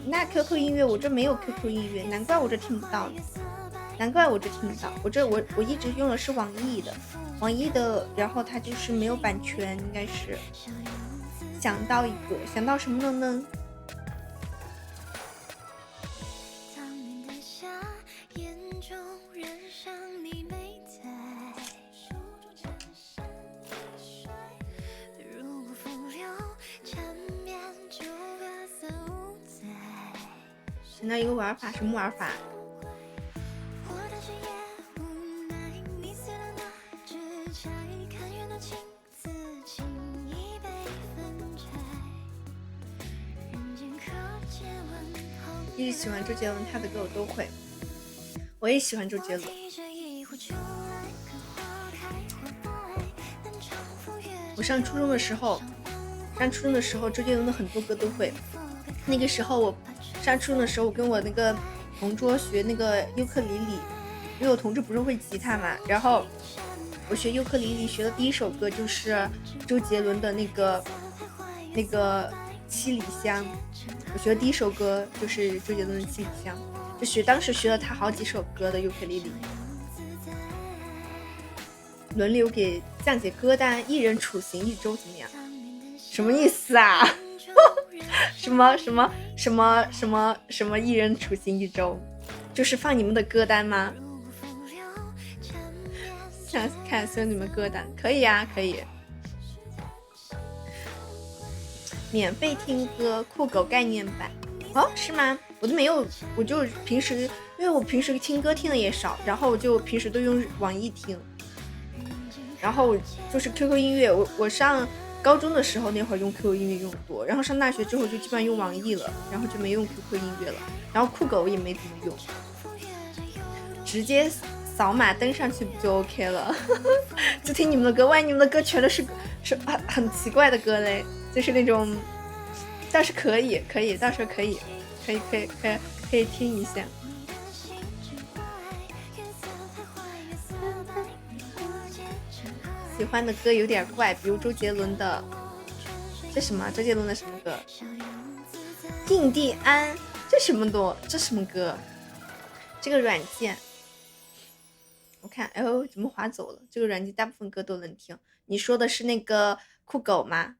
那 QQ 音乐我这没有 QQ 音乐，难怪我这听不到，难怪我这听不到。我一直用的是网易的，然后它就是没有版权，应该是。想到什么了呢？想到一个玩法，什么玩法？一直喜欢周杰伦，他的歌我都会。我也喜欢周杰伦。我上初中的时候，周杰伦的很多歌都会。那个时候我上初中的时候，我跟我那个同桌学那个尤克里里，因为我同桌不是会吉他嘛，然后我学尤克里里学的第一首歌就是周杰伦的那个七里香。我学的第一首歌就是周杰伦的七里香，就当时学了他好几首歌的尤克里里。轮流给降解歌单，一人处刑一周，怎么样？什么意思啊？什么一人处刑一周？就是放你们的歌单吗？想看所有你们歌单，可以啊，可以。免费听歌，酷狗概念版哦，是吗？我都没有，我就平时，因为我平时听歌听的也少，然后我就平时都用网易听，然后就是 QQ 音乐，我上高中的时候那会儿用 QQ 音乐用多，然后上大学之后就基本上用网易了，然后就没用 QQ 音乐了，然后酷狗也没怎么用，直接扫码登上去不就 OK 了？就听你们的歌，万一你们的歌全都是很奇怪的歌嘞，就是那种，倒是可以，到时候可以听一下。喜欢的歌有点怪，比如周杰伦的，这什么？周杰伦的什么歌？印第安，这什么歌？这个软件，我看，哎呦，怎么滑走了？这个软件大部分歌都能听。你说的是那个酷狗吗？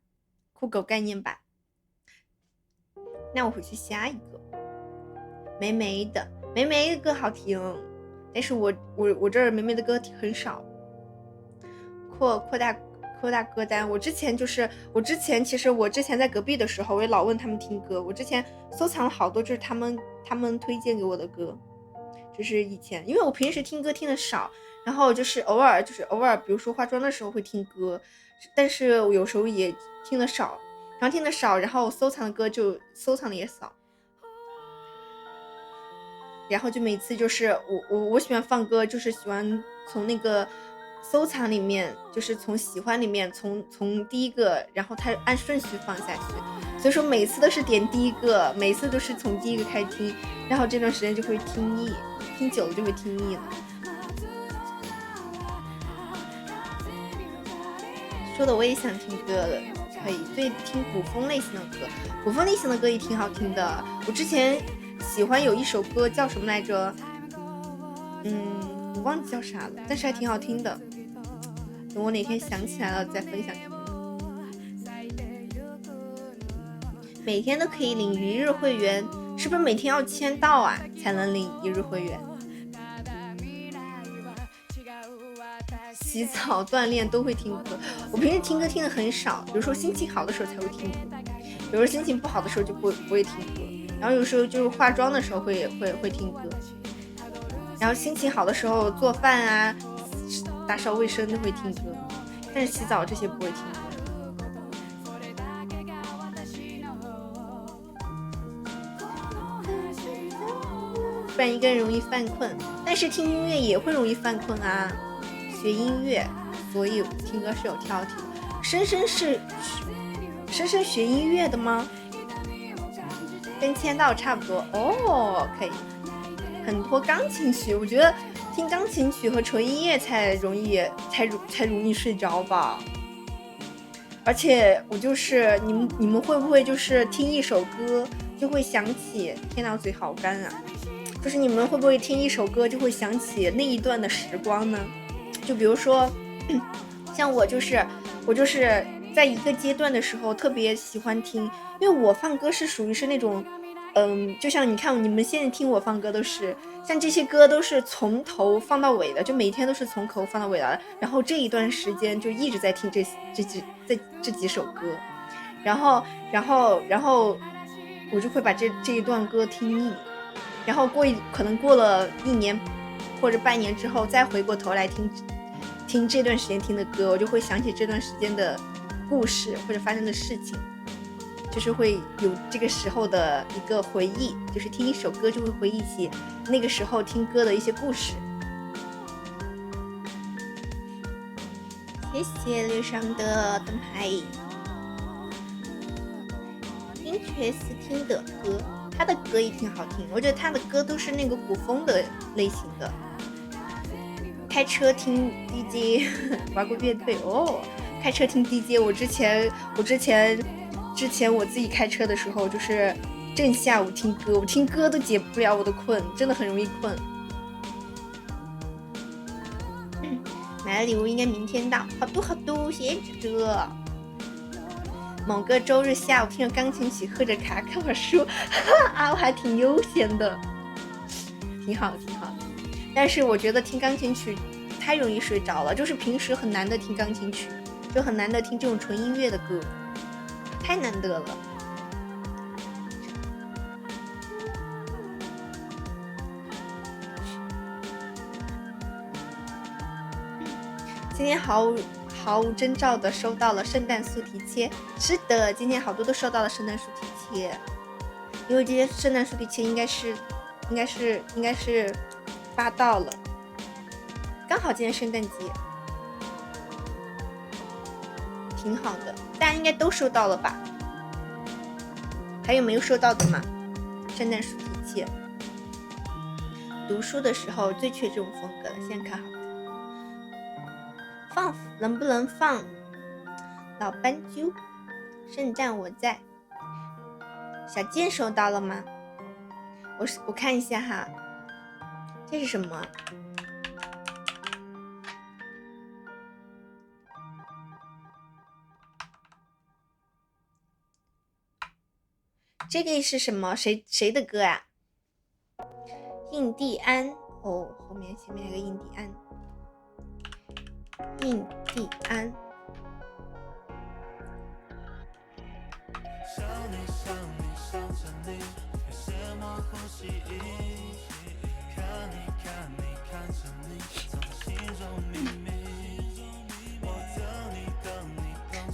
酷狗概念版。那我回去下一个，梅梅的歌好听，但是我这儿梅梅的歌很少。扩大歌单。我之前在隔壁的时候，我也老问他们听歌。我之前收藏了好多，就是他们推荐给我的歌，就是以前，因为我平时听歌听的少，然后就是偶尔，比如说化妆的时候会听歌，但是我有时候也听的少，然后收藏的歌就收藏的也少，然后就每次就是我喜欢放歌，就是喜欢从那个收藏里面，就是从喜欢里面，从第一个，然后它按顺序放下去，所以说每次都是点第一个，每次都是从第一个开听，然后这段时间就会听腻，听久了就会听腻了。说的我也想听歌了，可以，所以听古风类型的歌，古风类型的歌也挺好听的。我之前喜欢有一首歌叫什么来着？我忘记叫啥了，但是还挺好听的。等我哪天想起来了再分享给你们。每天都可以领1日会员，是不是每天要签到啊才能领1日会员？洗澡锻炼都会听歌，我平时听歌听的很少，有时候心情好的时候才会听歌，有时候心情不好的时候就不会听歌，然后有时候就是化妆的时候会听歌，然后心情好的时候做饭啊打扫卫生都会听歌，但是洗澡这些不会听歌。不然一个人容易犯困，但是听音乐也会容易犯困啊。学音乐，所以听歌是有挑剔。深深学音乐的吗？跟签到差不多哦，可以。很多钢琴曲，我觉得听钢琴曲和纯音乐才容易睡着吧。而且我就是你们会不会就是听一首歌就会想起，天哪，嘴好干啊！就是你们会不会听一首歌就会想起那一段的时光呢？就比如说像我就是在一个阶段的时候特别喜欢听，因为我放歌是属于是那种就像你看你们现在听我放歌都是像这些歌都是从头放到尾的，就每天都是从头放到尾的，然后这一段时间就一直在听这几首歌，然后我就会把这一段歌听腻，然后可能过了1年或者半年之后再回过头来听这段时间听的歌，我就会想起这段时间的故事或者发生的事情，就是会有这个时候的一个回忆，就是听一首歌就会回忆起那个时候听歌的一些故事。谢谢绿上的灯牌。听爵士听的歌，他的歌也挺好听，我觉得他的歌都是那个古风的类型的。开车听 DJ 玩过乐队哦，开车听 DJ， 我之前我自己开车的时候，就是正下午听歌，我听歌都解不了我的困，真的很容易困。买了礼物应该明天到，好多，谢谢哥哥。某个周日下午听着钢琴曲，喝着茶看会书，啊，我还挺悠闲的，挺好的。但是我觉得听钢琴曲太容易睡着了，就是平时很难得听钢琴曲，就很难得听这种纯音乐的歌，太难得了。今天毫无征兆的收到了圣诞速提切，是的，今天好多都收到了圣诞速提切，因为这些圣诞速提切应该是发到了，刚好今天圣诞节，挺好的，大家应该都收到了吧？还有没有收到的吗？圣诞速提切，读书的时候最缺这种风格了，现在看好了。能不能放老斑鸠？圣诞我在。小健收到了吗？我看一下哈，这是什么？这个是什么？谁的歌啊？印第安哦，前面那个印第安。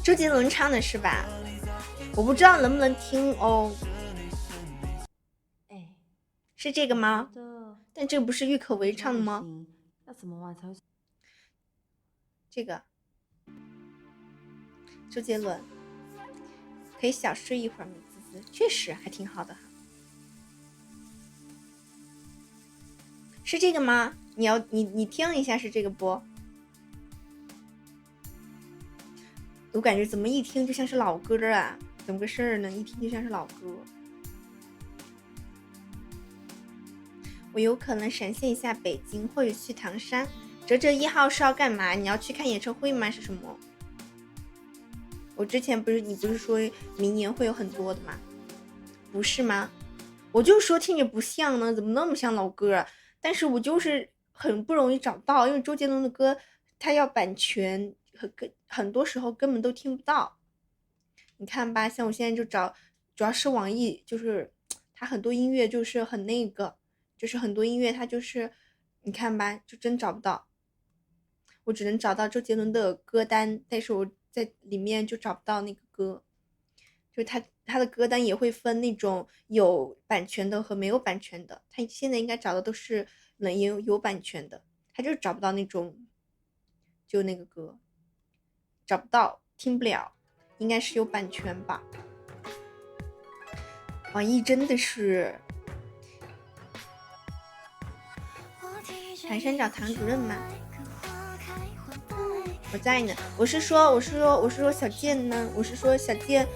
周杰伦唱的是吧？我不知道能不能听哦。哎，是这个吗？的但这个不是郁可唯唱的吗？要怎么玩才会？这个周杰伦可以小睡一会儿，美滋滋，确实还挺好的哈。是这个吗？你听一下，是这个不？我感觉怎么一听就像是老歌啊？怎么个事儿呢？一听就像是老歌。我有可能闪现一下北京，或者去唐山。哲哲1号是要干嘛？你要去看演唱会吗？是什么？我之前你不是说明年会有很多的吗？不是吗？我就说听着不像呢，怎么那么像老歌啊？但是我就是很不容易找到，因为周杰伦的歌他要版权，很多时候根本都听不到。你看吧，像我现在就找，主要是网易，就是它很多音乐就是很那个，就是很多音乐它就是，你看吧，就真找不到。我只能找到周杰伦的歌单，但是我在里面就找不到那个歌，就他的歌单也会分那种有版权的和没有版权的，他现在应该找的都是能有版权的，他就是找不到那种就那个歌，找不到，听不了，应该是有版权吧。网易真的是，唐山找唐主任吗？我在呢。我是说小健呢？我是说小健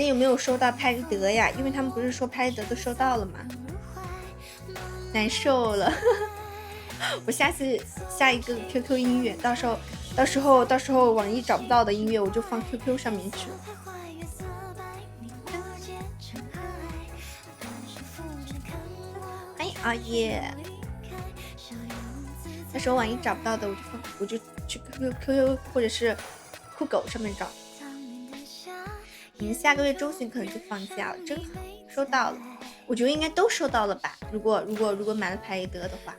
有没有收到拍得呀？因为他们不是说拍得都收到了吗？难受了。我下一个 QQ 音乐，到时候网易找不到的音乐，我就放 QQ 上面去。哎啊耶！到时候网易找不到的，我就去 QQ 或者是酷狗上面找。你们下个月中旬可能就放假了，真好，收到了。我觉得应该都收到了吧？如果买了拍得的话。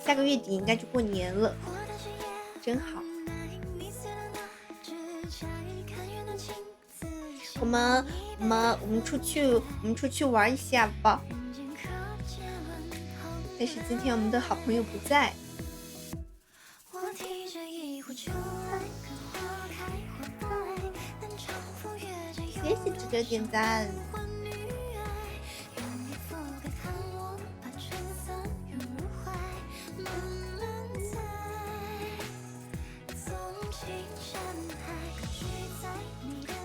下个月底应该就过年了，真好。我们出去玩一下吧。但是今天我们的好朋友不在。谢谢这个点赞。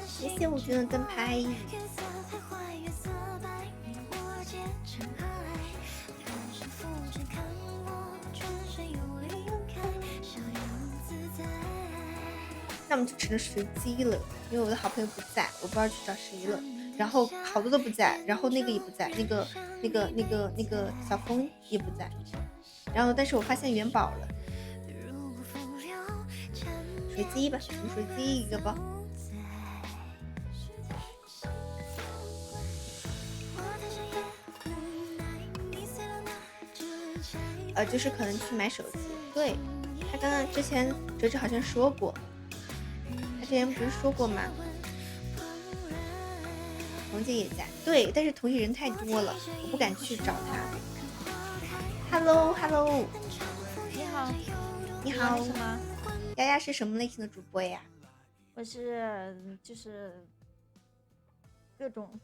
谢谢吴军的灯牌。那我们就只能随机了，因为我的好朋友不在，我不知道去找谁了。然后好多都不在，然后那个也不在，那个小峰也不在。然后但是我发现元宝了，随机吧，我们随机一个吧。就是可能去买手机。对，他刚刚之前哲哲好像说过，他之前不是说过吗？彤姐也在，对，但是彤姐人太多了，我不敢去找她。Hello， 你好，你好，什么？丫丫是什么类型的主播呀？我是就是各种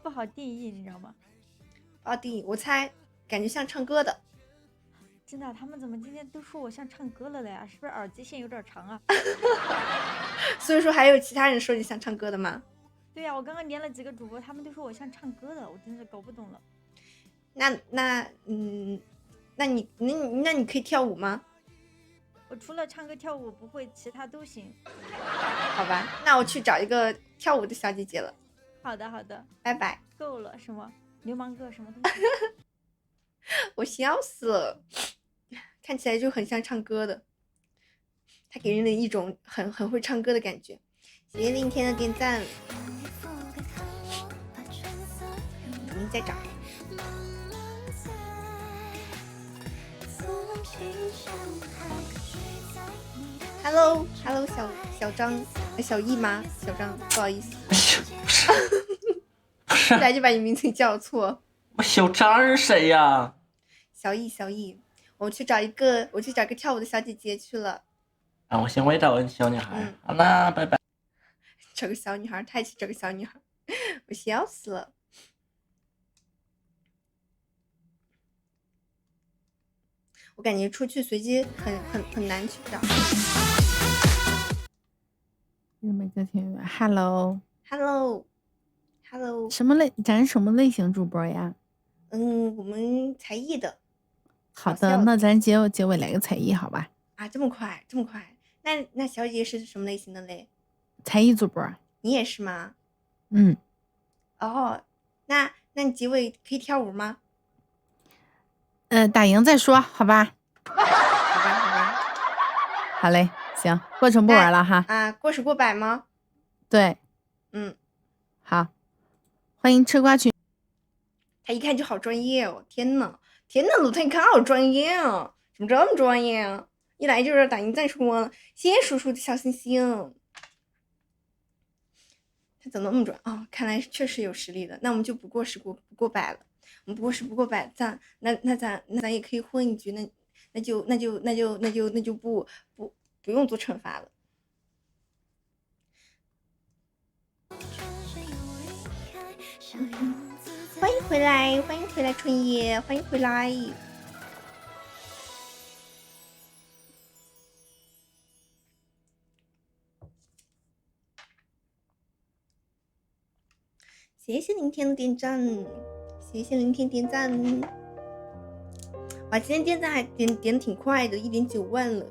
不好定义，你知道吗？不好定义，我猜感觉像唱歌的。真的，他们怎么今天都说我像唱歌了的呀？是不是耳机线有点长啊？所以说还有其他人说你像唱歌的吗？对呀，我刚刚连了几个主播，他们都说我像唱歌的，我真的搞不懂了。那你可以跳舞吗？我除了唱歌跳舞不会，其他都行。好吧，那我去找一个跳舞的小姐姐了。好的好的，拜拜。够了，什么流氓哥什么东西？我笑死了，看起来就很像唱歌的，他给人的一种很会唱歌的感觉。谢谢林天的点赞。你在找 Hello 小张小易吗？小张不好意思，不是，来就把你名字叫错。我小张是谁呀？小易，我去找一个跳舞的小姐姐去了。啊，我先找个小女孩。好啦，拜拜。找个小女孩，太气这个小女孩，我笑死了。我感觉出去随机很难去找。日美歌听音乐 ，Hello， 什么类？咱什么类型主播呀？我们才艺的。好的，那咱结尾来个才艺，好吧？啊，这么快？那小姐是什么类型的嘞？才艺主播。你也是吗？嗯。哦，那你结尾可以跳舞吗？打赢再说，好吧？好吧。好嘞，行，过程不玩了哈。啊，过时过百吗？对。好，欢迎吃瓜群。他一看就好专业哦！天呐，鲁特，你看好专业啊！怎么这么专业啊？一来就是打赢再说了，谢谢叔叔的小星星。他怎么那么准啊？看来确实有实力的。那我们就不过时不过百了。我们不过时不过百，咱也可以混一局，那就不用做惩罚了。欢迎回来，春叶，欢迎回来。谢谢林天的点赞，哇，今天点赞还点挺快的，1.9万了。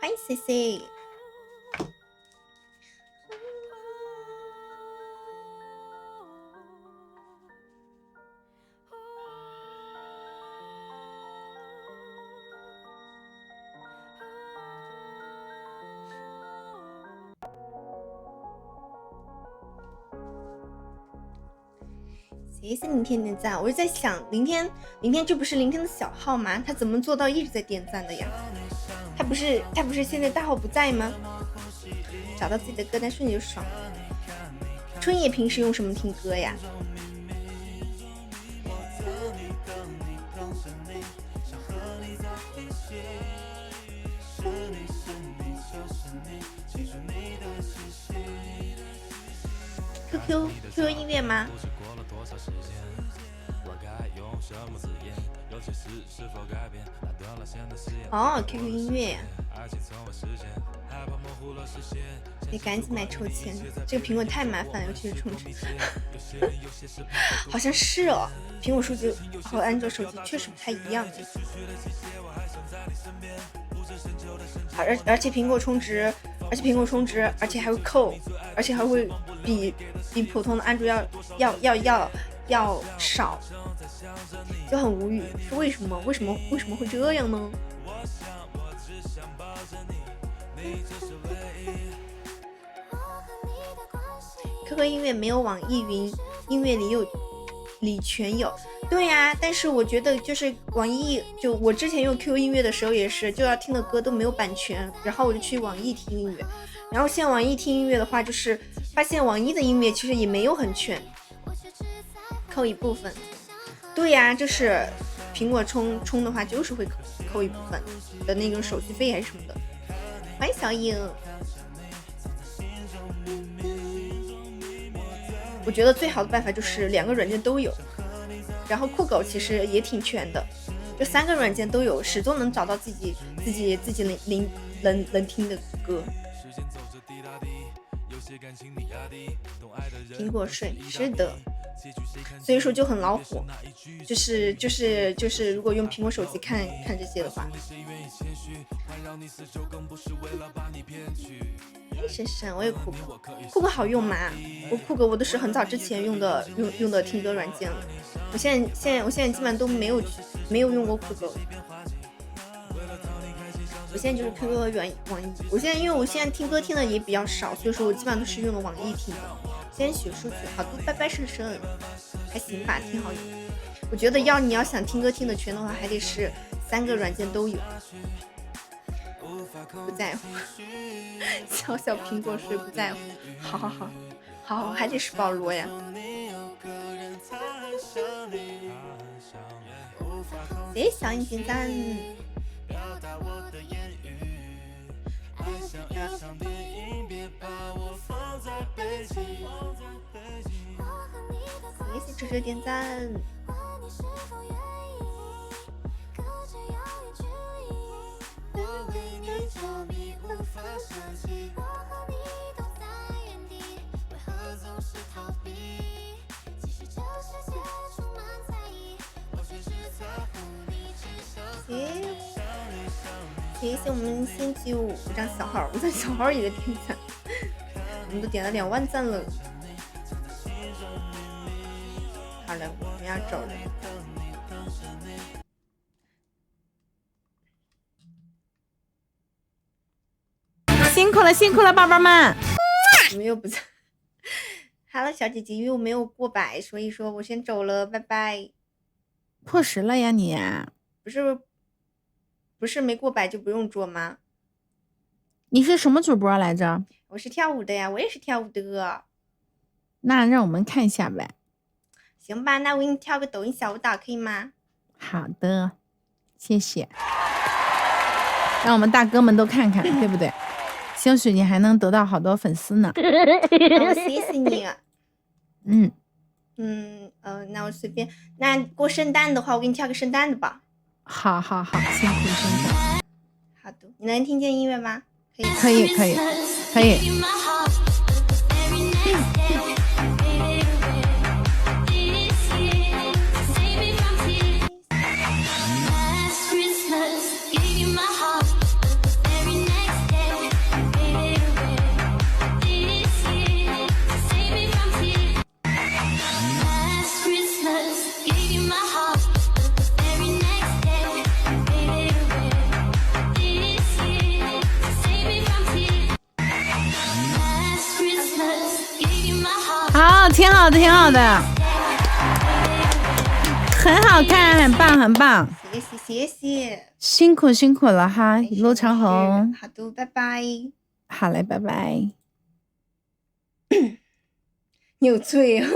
欢迎 CC。谢谢林天点赞，我就在想，林天这不是林天的小号吗？他怎么做到一直在点赞的呀？他不是现在大号不在吗？找到自己的歌单瞬间就爽了。春叶平时用什么听歌呀？QQ 音乐吗？哦 ，QQ 音乐，得赶紧买抽签，这个苹果太麻烦了，尤其是充值。好像是哦，苹果手机和安卓手机确实不太一样。而且苹果充值，而且还会扣，而且还会比普通的安卓要少，就很无语，是为什么会这样呢？QQ 音乐没有网易云音乐里全有，对呀，但是我觉得就是网易，就我之前用 QQ 音乐的时候也是，就要听的歌都没有版权，然后我就去网易听音乐，然后现在网易听音乐的话，就是发现网易的音乐其实也没有很全，扣一部分。对呀，就是苹果充的话，就是会扣一部分的那种手续费还是什么的。欢迎小影。我觉得最好的办法就是2个软件都有，然后酷狗其实也挺全的，就3个软件都有，始终能找到自己能听的歌。苹果税是的，所以说就很恼火，就是如果用苹果手机看这些的话。深深，我也酷狗，酷狗好用吗？我酷狗我都是很早之前用的听歌软件了，我现在基本上都没有用过酷狗，我现在就是 QQ 和网易，我现在听歌听的也比较少，所以说我基本上都是用的网易听的。先学数据，好的，拜拜深深，还行吧，挺好用。我觉得你要想听歌听的全的话，还得是3个软件都有。不在乎，小苹果睡不在乎，好，还得是保罗呀。谢谢小眼睛赞。谢谢这点赞。谢谢我们先95五张小号，我在小号也在点赞，我们都点了2万赞了。好了，我们要走了。辛苦了，宝宝们。我们又不在。Hello， 小姐姐，因为我没有过百，所以说我先走了，拜拜。破10了呀你？不是没过百就不用做吗？你是什么主播来着？我是跳舞的呀，我也是跳舞的。那让我们看一下呗。行吧，那我给你跳个抖音小舞蹈可以吗？好的，谢谢。让我们大哥们都看看，对不对？兴许你还能得到好多粉丝呢。我谢谢你。那我随便。那过圣诞的话，我给你跳个圣诞的吧。好，辛苦。好的，你能听见音乐吗？可以。好，挺好的，很好看，很棒。谢谢，辛苦了哈，一路长虹。好的，拜拜。好嘞，拜拜。你有罪啊！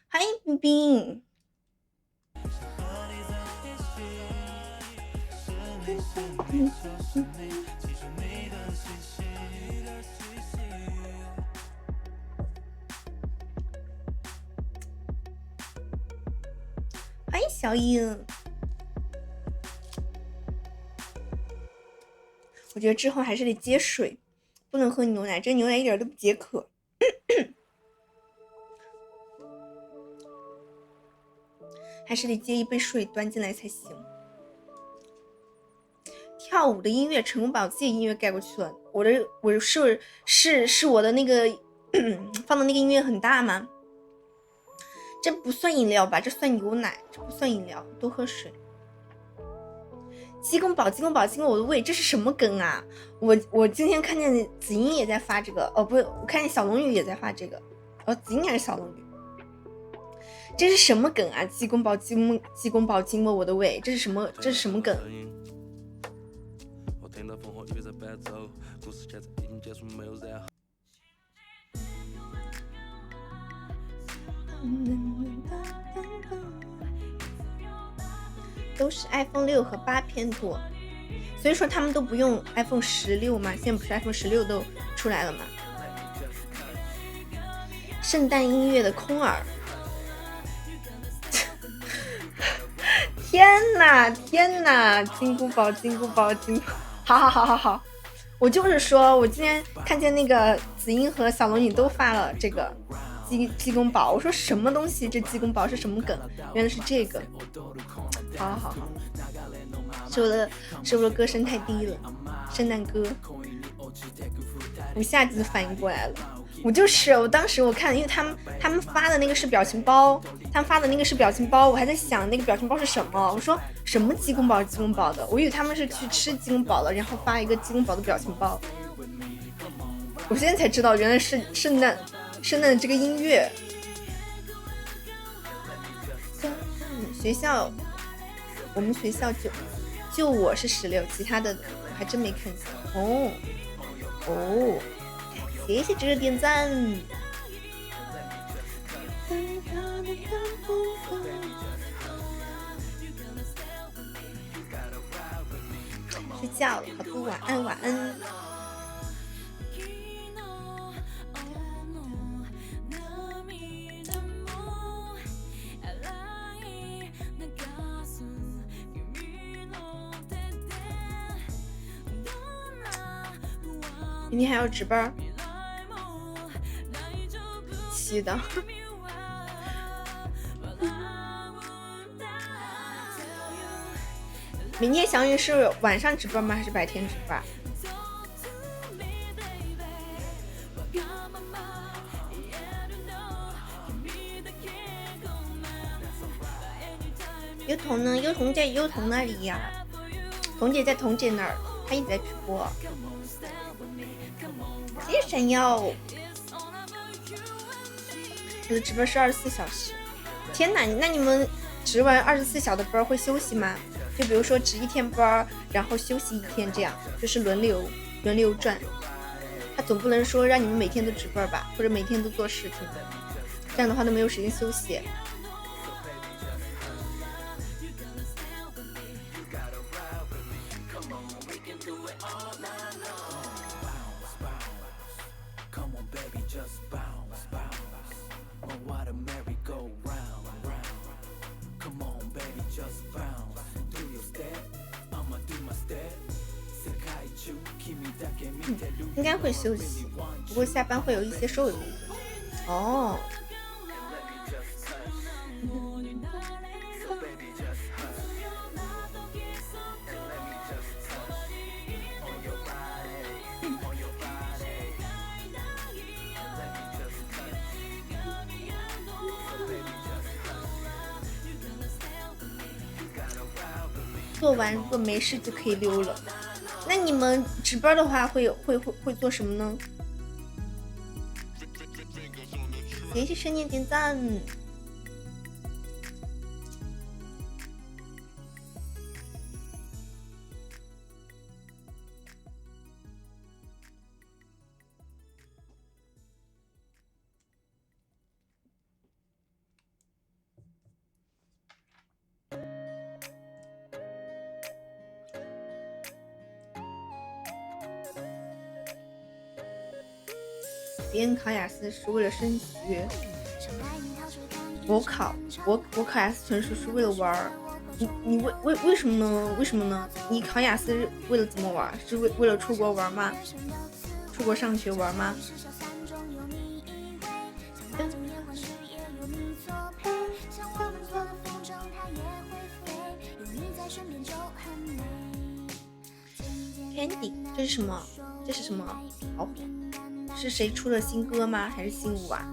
欢迎冰冰。欢迎小影。我觉得之后还是得接水，不能喝牛奶，这牛奶一点都不解渴。还是得接一杯水端进来才行。跳舞的音乐成功把我自己音乐盖过去了。是我的那个放的那个音乐很大吗？这不算饮料吧？这算牛奶，这不算饮料。多喝水。鸡公煲我的胃，这是什么梗啊？我今天看见子英也在发这个，不是，我看见小龙女也在发这个，子英还是小龙女？这是什么梗啊？鸡公煲经过我的胃，这是什么梗？都是 iPhone 6和8偏多，所以说他们都不用 iPhone 16嘛，现在不是 iPhone 16都出来了吗？圣诞音乐的空耳，天哪！金箍宝，好，我就是说我今天看见那个子英和小龙女都发了这个鸡公煲，我说什么东西？这鸡公煲是什么梗？原来是这个。好，是我的歌声太低了，圣诞歌。我一下子就反应过来了，我当时我看，因为他们发的那个是表情包，我还在想那个表情包是什么，我说什么鸡公煲的，我以为他们是去吃鸡公煲了，然后发一个鸡公煲的表情包，我现在才知道原来是圣诞的这个音乐。我们学校就我是16，其他的我还真没看见。哦，谢谢这个点赞。睡觉了，好多晚安。明天还要值班，气的。明天小雨是晚上值班吗？还是白天值班？优彤呢？优彤在优彤那里呀。彤姐在彤姐那儿，她一直在直播。谢谢闪耀，我的直播是24小时。天哪，那你们值完24小的班会休息吗？就比如说值1天班，然后休息1天，这样就是轮流转。他总不能说让你们每天都值班吧，或者每天都做事情，这样的话都没有时间休息。应该会休息，不过下班会有一些收尾工作。哦，做完如果没事就可以溜了。那你们值班的话会做什么呢？谢谢深念点赞。别人考雅思是为了升学，我考雅思纯属是为了玩儿。你为什么呢？为什么呢？你考雅思是为了怎么玩？是为了出国玩吗？出国上学玩吗？Candy， 这是什么？这是什么？好火！是谁出的新歌吗？还是新舞啊？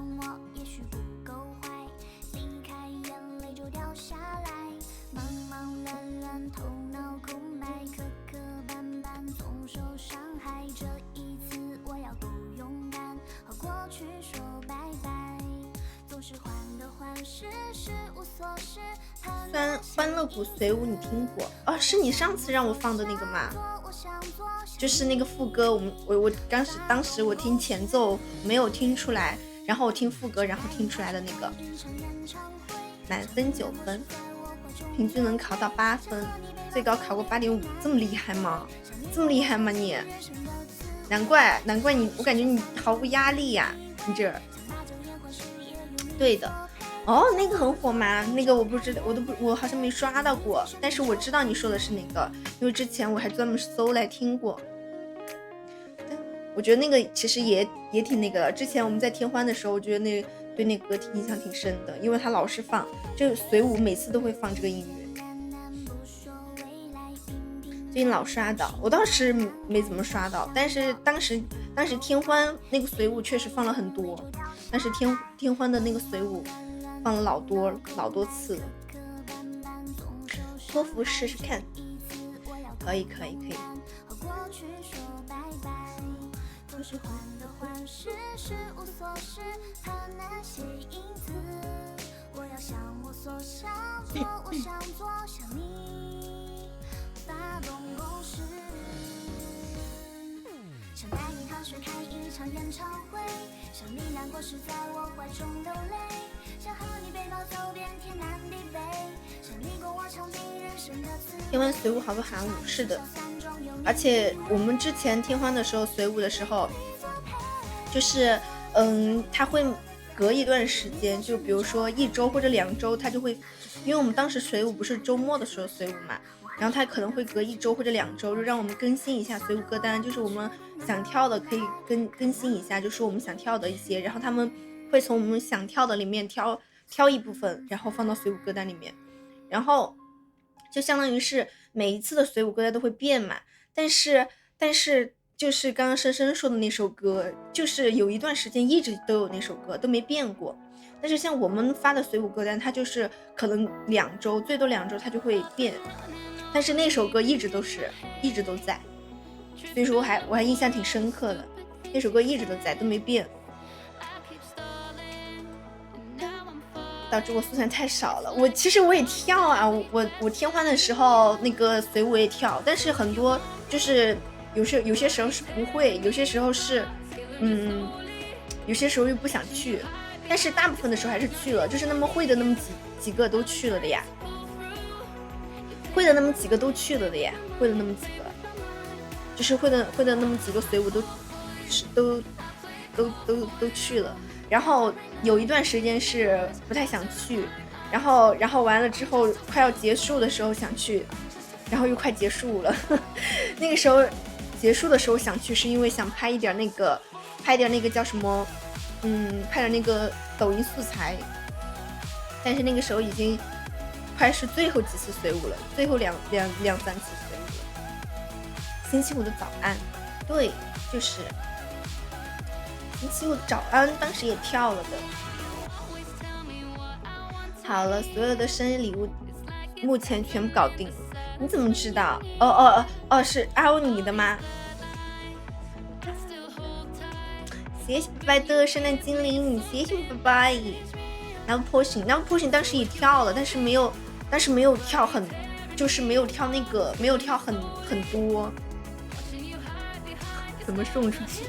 欢乐谷随舞你听过？哦，是你上次让我放的那个吗？就是那个副歌，我当时我听前奏没有听出来，然后我听副歌，然后听出来的那个。满分9分，平均能考到8分，最高考过8.5，这么厉害吗？这么厉害吗你？难怪你，我感觉你毫无压力呀，你这。对的。哦，那个很火吗？那个我不知道，我好像没刷到过，但是我知道你说的是哪个，因为之前我还专门搜来听过。我觉得那个其实也挺那个的。之前我们在天欢的时候，我觉得对那歌印象挺深的，因为他老是放，就随舞每次都会放这个音乐。最近老刷到，我倒是没怎么刷到，但是当时天欢那个随舞确实放了很多，但是天欢的那个随舞放了老多次了。托福试试看，可以。想带你逃学看一场演唱会，想你难过时在我怀中流泪，想和你背包走遍天南地北，想你跟我唱尽人生的滋味。天欢随舞好多韩舞，是的，而且我们之前天欢的时候随舞的时候，就是他会隔一段时间，就比如说1周或者2周，他就会，因为我们当时随舞不是周末的时候随舞嘛，然后他可能会隔1周或者2周，就让我们更新一下随舞歌单，就是我们想跳的可以更新一下，就是我们想跳的一些，然后他们会从我们想跳的里面挑一部分，然后放到随舞歌单里面，然后就相当于是每一次的随舞歌单都会变嘛，但是就是刚刚深深说的那首歌，就是有一段时间一直都有那首歌都没变过，但是像我们发的随舞歌单，它就是可能2周最多2周它就会变，但是那首歌一直都在，所以说我还印象挺深刻的，那首歌一直都在都没变，导致我素材太少了。其实我也跳啊，我天欢的时候那个随舞也跳，但是很多就是有些时候是不会，有些时候是有些时候又不想去，但是大部分的时候还是去了，就是那么会的那么几个都去了的呀，会的那么几个都去了的呀，会的那么几个，就是会的那么几个随舞都去了，然后有一段时间是不太想去，然后完了之后快要结束的时候想去，然后又快结束了那个时候结束的时候想去，是因为想拍一点那个叫什么拍点那个抖音素材，但是那个时候已经快是最后几次随舞了，最后两三次随舞了。星期五的早安，对，就是星期五的早安，当时也跳了的。好了，所有的生日礼物目前全部搞定。你怎么知道？哦，是阿欧你的吗？谢谢拜拜的圣诞精灵，谢谢拜拜。然后 pushing 当时也跳了，但是没有跳很，就是没有跳很多。怎么送出去？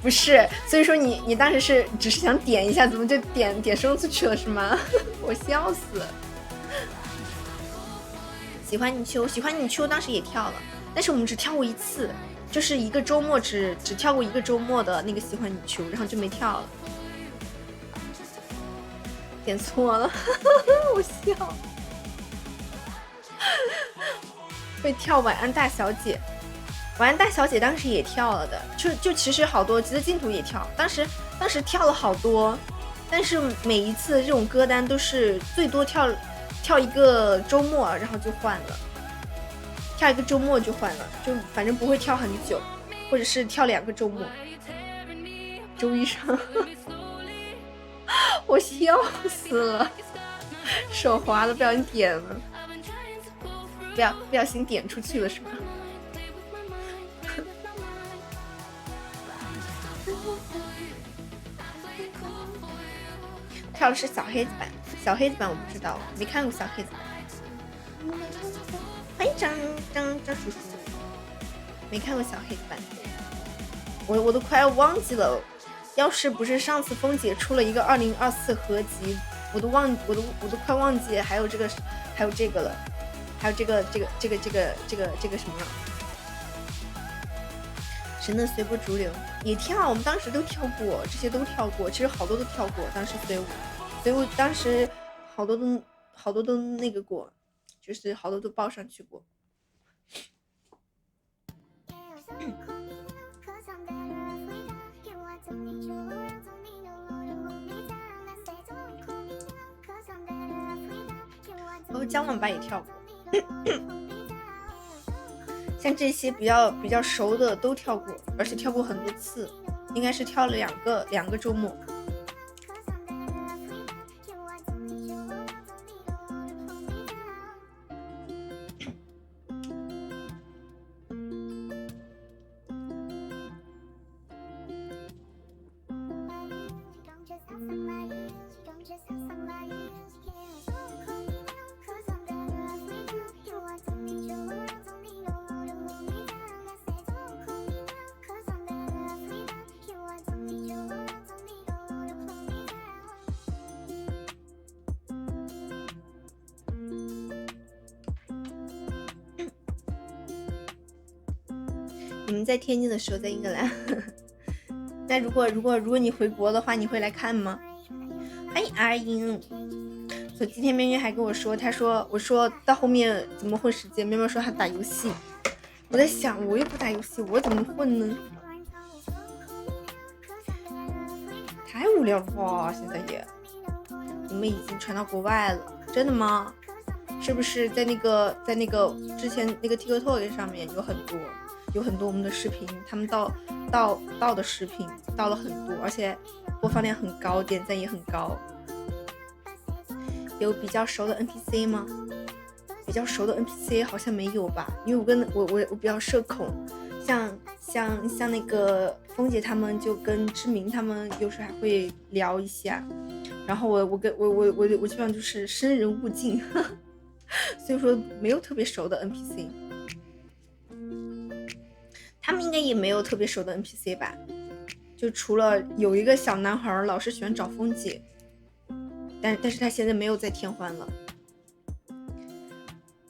不是，所以说你当时是只是想点一下，怎么就点送出去了是吗？我笑死。喜欢你秋当时也跳了，但是我们只跳过一次，就是一个周末只跳过一个周末的那个喜欢你秋，然后就没跳了。点错了，我笑。会跳晚安大小姐，晚安大小姐当时也跳了的，就其实好多，其实净土也跳，当时跳了好多，但是每一次这种歌单都是最多跳一个周末，然后就换了，跳一个周末就换了，就反正不会跳很久，或者是跳2个周末。周一上，我笑死了，手滑了，不小心点了，不小心点出去了是吗？跳的是小黑子版，小黑子版我不知道，没看过小黑子版。欢迎张叔叔，没看过小黑子版，我都快要忘记了。要是不是上次峰姐出了一个2024合集，我都快忘记还有这个了，还有这个什么了。神的随波逐流也跳，我们当时都跳过，这些都跳过，其实好多都跳过。当时随舞当时好多都那个过，就是好多都报上去过。江晚吧也跳过。像这些比较熟的都跳过，而且跳过很多次，应该是跳了两个周末。你们在天津的时候在英格兰，那如果你回国的话，你会来看吗？欢迎阿英。所以今天面面还跟我说，我说到后面怎么混时间？面面说他打游戏，我在想我又不打游戏，我怎么混呢？太无聊了吧！现在也，你们已经传到国外了，真的吗？是不是在那个之前那个 TikTok 上面有很多我们的视频，他们到的视频到了很多，而且播放量很高，点赞也很高。有比较熟的 NPC 吗？比较熟的 NPC 好像没有吧，因为我比较社恐，像那个峰姐他们就跟志明他们有时候还会聊一下，然后我基本上就是生人勿近，所以说没有特别熟的 NPC。他们应该也没有特别熟的 NPC 吧，就除了有一个小男孩老是喜欢找峰姐，但是他现在没有在天欢了。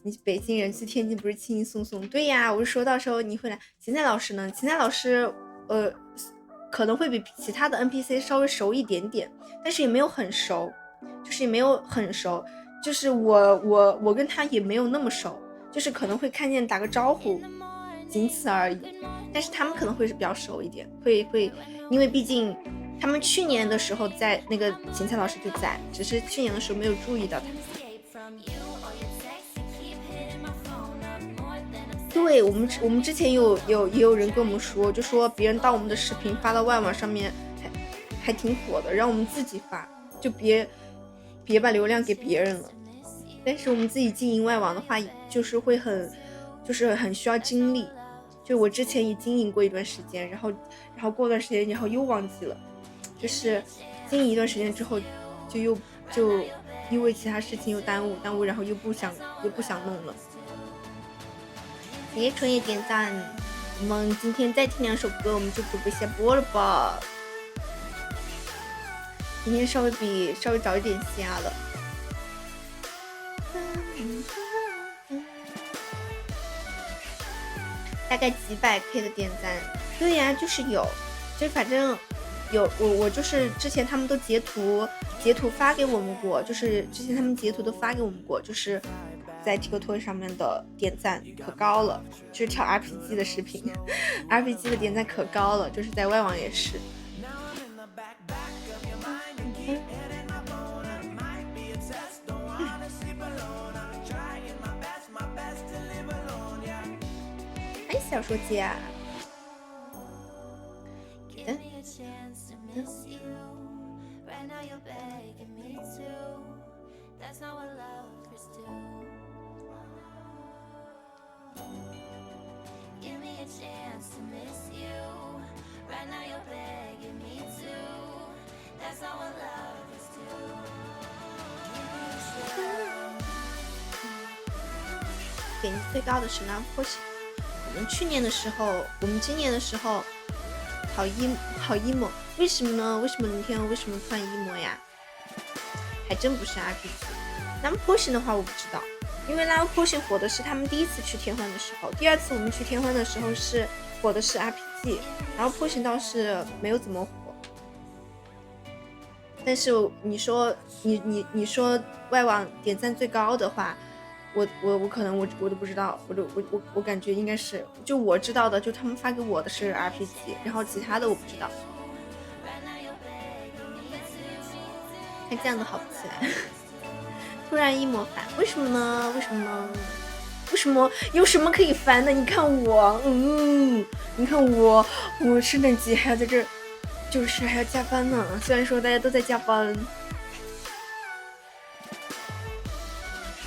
你北京人去天津不是轻轻松松？对呀，我是说到时候你会来。芹菜老师呢？芹菜老师可能会比其他的 NPC 稍微熟一点点，但是也没有很熟，就是我跟他也没有那么熟，就是可能会看见打个招呼，仅此而已。但是他们可能会是比较熟一点，会，因为毕竟他们去年的时候在那个芹菜老师就在，只是去年的时候没有注意到他。对，我们之前也有人跟我们说，就说别人到我们的视频发到外网上面还挺火的，让我们自己发，就别把流量给别人了。但是我们自己经营外网的话，就是会很需要精力。就我之前也经营过一段时间，然后过段时间然后又忘记了，就是经营一段时间之后就因为其他事情又耽误，然后又不想弄了。谢谢春叶点赞，我们今天再听2首歌，我们就准备下播了吧。今天稍微早一点下了。大概几百 K 的点赞，对呀，就是有，就反正有我就是之前他们都截图发给我们过，就是之前他们截图都发给我们过，就是在 TikTok 上面的点赞可高了，就是跳 RPG 的视频，RPG 的点赞可高了，就是在外网也是。小说姐啊，点击最高的是蓝坡西。我们今年的时候好 emo， 为什么呢？为什么明天为什么突然 emo 呀？还真不是 RPG。Love Potion 的话我不知道，因为 Love Potion 火的是他们第一次去天欢的时候，第二次我们去天欢的时候是火的是 RPG， 然后 Potion 倒是没有怎么火。但是你说外网点赞最高的话，我可能我都不知道，我感觉应该是，就我知道的，就他们发给我的是 RPG， 然后其他的我不知道。看这样子好不起来，突然emo反，为什么呢？有什么可以烦的？你看我，你看我圣诞节还要在这儿，就是还要加班呢。虽然说大家都在加班，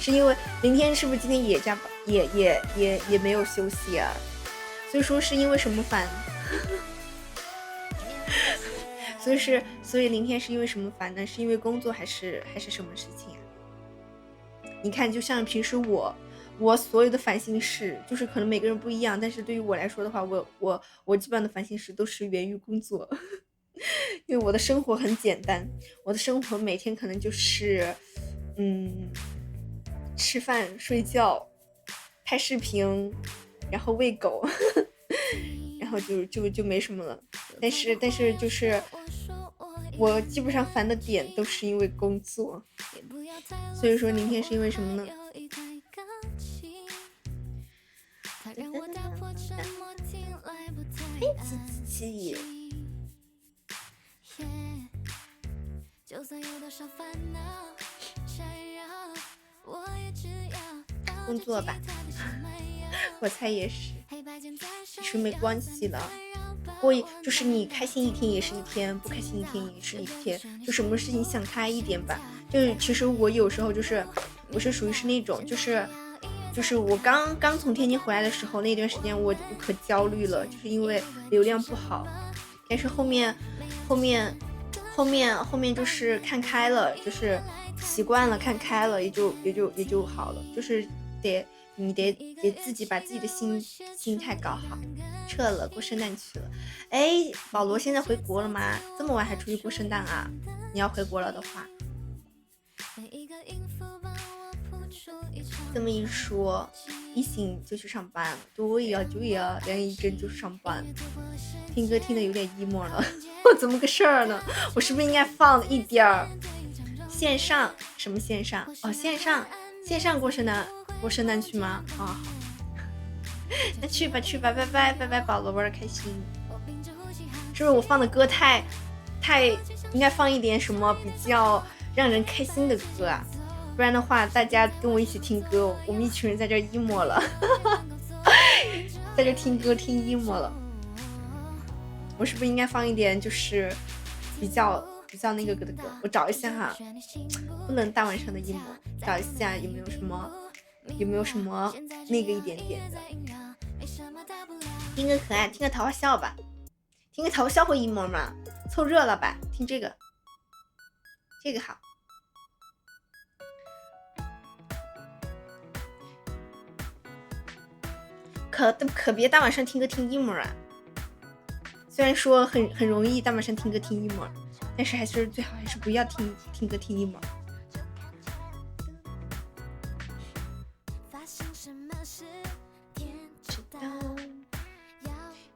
是因为明天是不是今天也加班，也没有休息啊？所以说是因为什么烦？所以明天是因为什么烦呢？是因为工作还是什么事情啊？你看，就像平时我所有的烦心事，就是可能每个人不一样，但是对于我来说的话，我基本上的烦心事都是源于工作，因为我的生活很简单，我的生活每天可能就是吃饭、睡觉、拍视频，然后喂狗，然后就没什么了。但是就是我基本上烦的点都是因为工作，所以说明天是因为什么呢？七工作吧，我猜也是，其实没关系的。就是你开心一天也是一天，不开心一天也是一天，就什么事情想开一点吧。就是其实我有时候我是属于是那种就是我刚从天津回来的时候，那段时间我可焦虑了，就是因为流量不好。但是后面就是看开了，就是习惯了，看开了，也就好了。就是你得自己把自己的心态搞好。撤了，过圣诞去了。哎，保罗现在回国了吗？这么晚还出去过圣诞啊？你要回国了的话，这么一说，一醒就去上班了。对呀，两眼一睁就上班。听歌听的有点 emo 了，我怎么个事儿呢？我是不是应该放一点儿线上？什么线上？哦，线上过圣诞去吗？啊、好。那去吧，拜拜，保罗，玩开心。是不是我放的歌太应该放一点什么比较让人开心的歌啊？不然的话，大家跟我一起听歌，我们一群人在这 emo 了，在这听歌听 emo 了。我是不是应该放一点就是比较那个歌的歌？我找一下哈，不能大晚上的 emo， 找一下有没有什么那个一点点的。听个可爱，听个桃花笑吧，听个桃花笑会 emo 吗？凑热闹吧，听这个好。可别大晚上听歌听 emo 啊！虽然说很容易大晚上听歌听 emo， 但是最好还是不要听歌听 emo。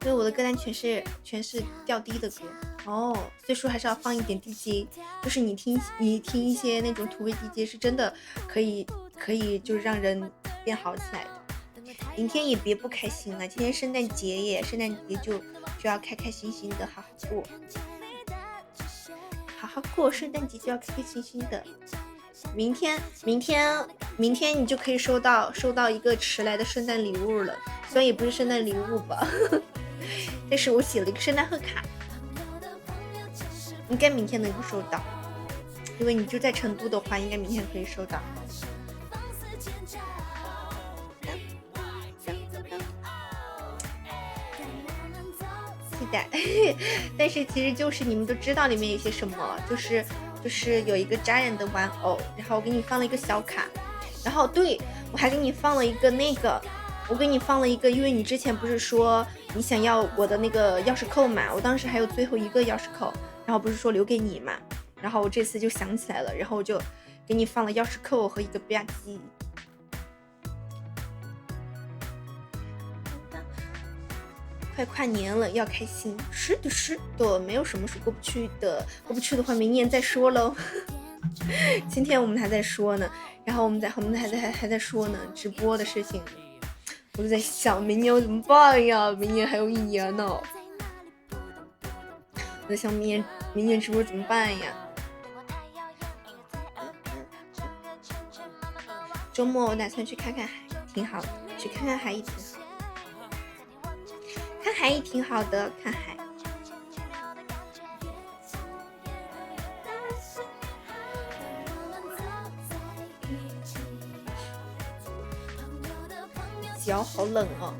因为我的歌单全是调低的歌哦，所以说还是要放一点 DJ， 就是你听一些那种土味 DJ 是真的可以就是让人变好起来的。明天也别不开心了，今天圣诞节耶，圣诞节就要开开心心的好好过，圣诞节就要开开心心的。明天你就可以收到一个迟来的圣诞礼物了，虽然也不是圣诞礼物吧，但是我写了一个圣诞贺卡，应该明天能够收到，因为你就在成都的话，应该明天可以收到。期待，但是其实就是你们都知道里面有些什么，就是有一个扎人的玩偶，然后我给你放了一个小卡，然后对我还给你放了一个我给你放了一个，因为你之前不是说你想要我的那个钥匙扣嘛，我当时还有最后一个钥匙扣，然后不是说留给你嘛，然后我这次就想起来了，然后我就给你放了钥匙扣和一个吧唧。快跨年了，要开心。是的，没有什么是过不去的，过不去的话明年再说喽。今天我们还在说呢，然后我们还在说呢，直播的事情。我就在想，明年我怎么办呀？明年还有1年呢。我在想明年直播怎么办呀？周末我打算去看看海挺好的，去看看海也挺好，看海也挺好的，看海。脚好冷哦。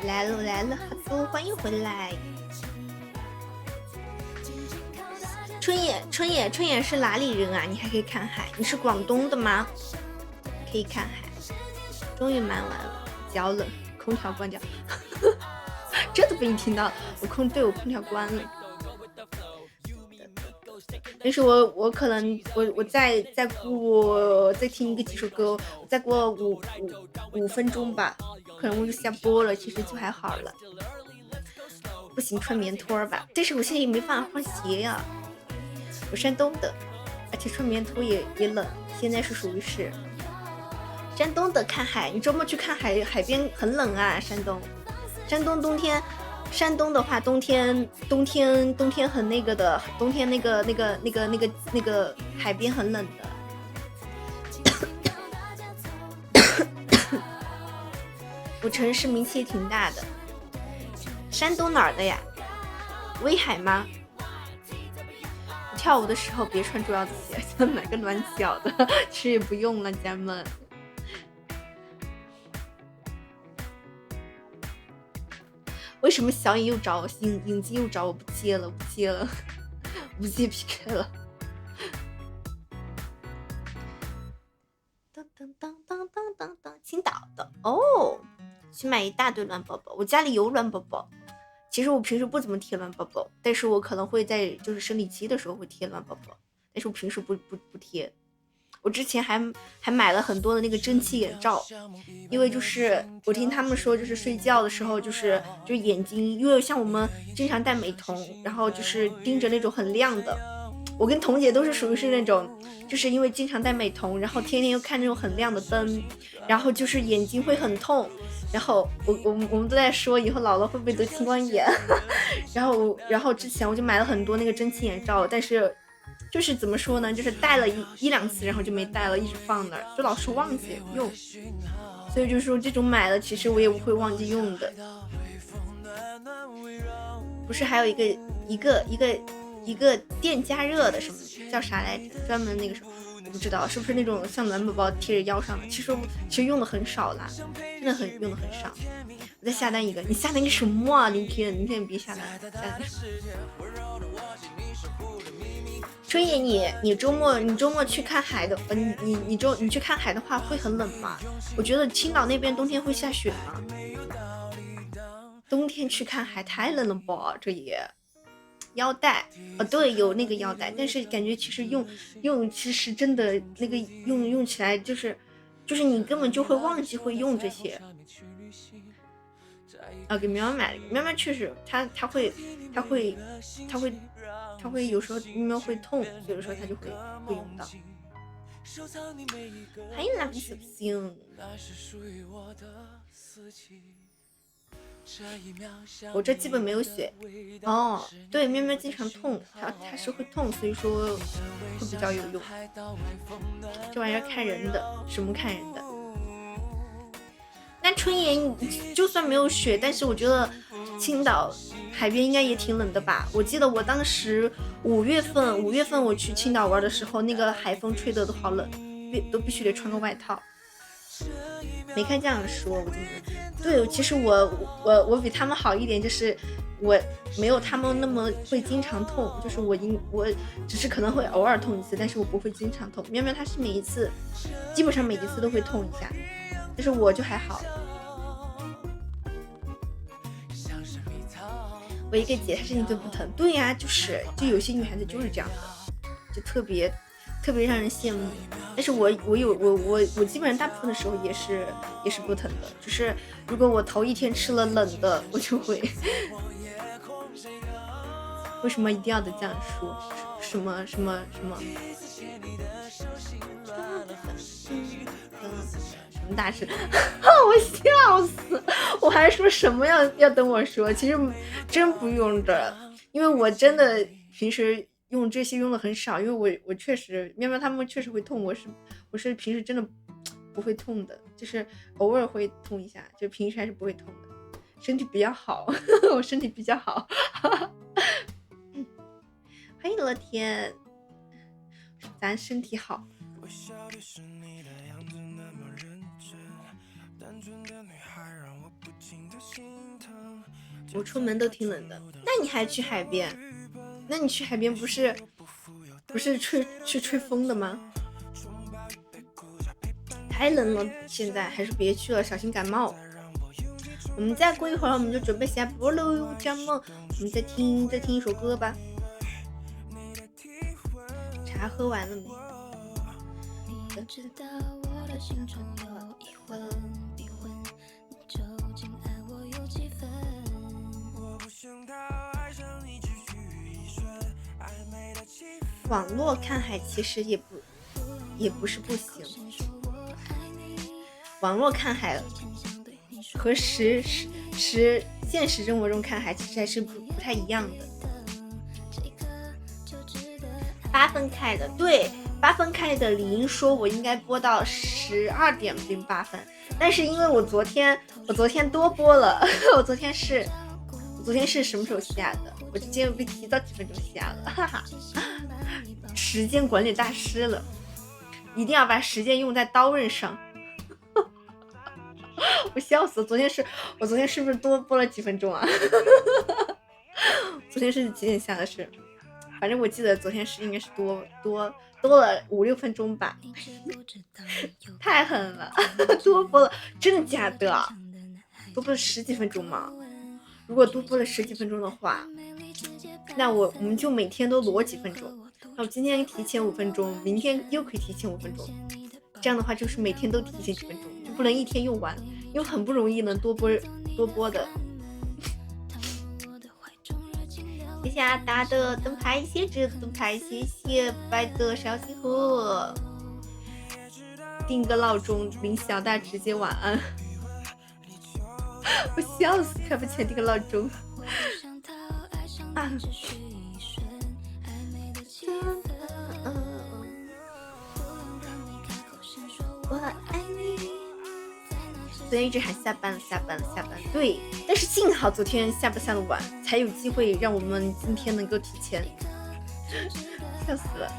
来了来了，哈喽，欢迎回来。春野是哪里人啊？你还可以看海，你是广东的吗？可以看海。终于忙完了，脚冷，空调关掉。这都被你听到，我空调关了。但是我可能我再听一个几首歌，再过五分钟吧，可能我就下播了，其实就还好了。不行，穿棉拖吧，但是我现在也没办法换鞋呀。我山东的，而且穿棉拖也冷，现在是属于是山东的看海。你周末去看海边很冷啊，山东冬天。山东的话，冬天很那个的，冬天那个海边很冷的。我城市名气也挺大的。山东哪儿的呀？威海吗？跳舞的时候别穿猪腰子鞋，买个暖脚的，其实也不用了，家们。为什么小影又找我，影子又找我？不接了，不接 PK 了。当当当当当当当，青岛的哦，去买一大堆暖宝宝。我家里有暖宝宝，其实我平时不怎么贴暖宝宝，但是我可能会在就是生理期的时候会贴暖宝宝，但是我平时不贴。我之前还买了很多的那个蒸汽眼罩，因为就是我听他们说，就是睡觉的时候就是眼睛，因为像我们经常戴美瞳，然后就是盯着那种很亮的。我跟彤姐都是属于是那种，就是因为经常戴美瞳，然后天天又看那种很亮的灯，然后就是眼睛会很痛。然后我们都在说以后老了会不会得青光眼，然后之前我就买了很多那个蒸汽眼罩，但是。就是怎么说呢，就是戴了一两次，然后就没戴了，一直放那儿，就老是忘记用。所以就是说这种买了，其实我也不会忘记用的。不是还有一个电加热的什么叫啥来着？专门那个什么，我不知道是不是那种像暖宝宝贴着腰上的。其实用的很少啦，真的用的很少。我再下单一个，你下单个什么啊？明天别下单，下单什么？春野，你周末去看海的，你去看海的话会很冷吗？我觉得青岛那边冬天会下雪吗？冬天去看海太冷了吧？这也腰带对，有那个腰带，但是感觉其实用其实真的那个用起来就是你根本就会忘记会用这些。给苗苗买了，苗苗确实他会有时候苗苗会痛，有的时候他就会用到。还有蜡笔小新，我这基本没有血哦。对，喵喵经常痛，它是会痛，所以说会比较有用。这玩意儿看人的，什么看人的？但春野就算没有雪，但是我觉得青岛海边应该也挺冷的吧？我记得我当时5月份我去青岛玩的时候，那个海风吹得都好冷，都必须得穿个外套。没看这样说，我真的对，其实我比他们好一点，就是我没有他们那么会经常痛，就是我只是可能会偶尔痛一次，但是我不会经常痛。喵喵他是基本上每一次都会痛一下，但是我就还好。我一个姐，她身体都不疼。对呀，就有些女孩子就是这样的，就特别让人羡慕。但是我基本上大部分的时候也是不疼的，只是如果我头一天吃了冷的，我就会。为什么一定要这样说？什么？什么大事？我笑死！我还说什么要等我说，其实真不用的。因为我真的平时用这些用的很少，因为我确实喵喵他们确实会痛，我是平时真的不会痛的，就是偶尔会痛一下，就平时还是不会痛的，身体比较好，我身体比较好。欢迎乐天，咱身体好。我出门都挺冷的，那你还去海边？那你去海边不是吹风的吗？太冷了，现在还是别去了，小心感冒。我们再过一会儿我们就准备下播喽，家人们，我们再听一首歌吧。茶喝完了没？我知道我的心中有一魂，你究竟爱我有几分？网络看海其实也不是不行，网络看海和现实生活中看海其实还是不太一样的。8分开的，对，8分开的。李英说我应该播到12:08，但是因为我昨天多播了，我昨天是什么时候下的？我今天被提早几分钟下了，哈哈，时间管理大师了，一定要把时间用在刀刃上。我笑死了，我昨天是不是多播了几分钟啊？昨天是几点下的是？反正我记得昨天是应该是多了5-6分钟吧。太狠了，多播了，真的假的？多播了10几分钟吗？如果多播了10几分钟的话，那我们就每天都裸几分钟。那我今天提前5分钟，明天又可以提前5分钟，这样的话就是每天都提前几分钟，就不能一天用完，因为很不容易能多播的。谢谢阿达的灯牌，谢谢灯牌，谢谢白的小星河。定个闹钟，令小大直接晚安。我笑死，开不起来定个闹钟。我爱你。昨天一直喊下班了，对，但是幸好昨天下班下的晚，才有机会让我们今天能够提前。笑死了。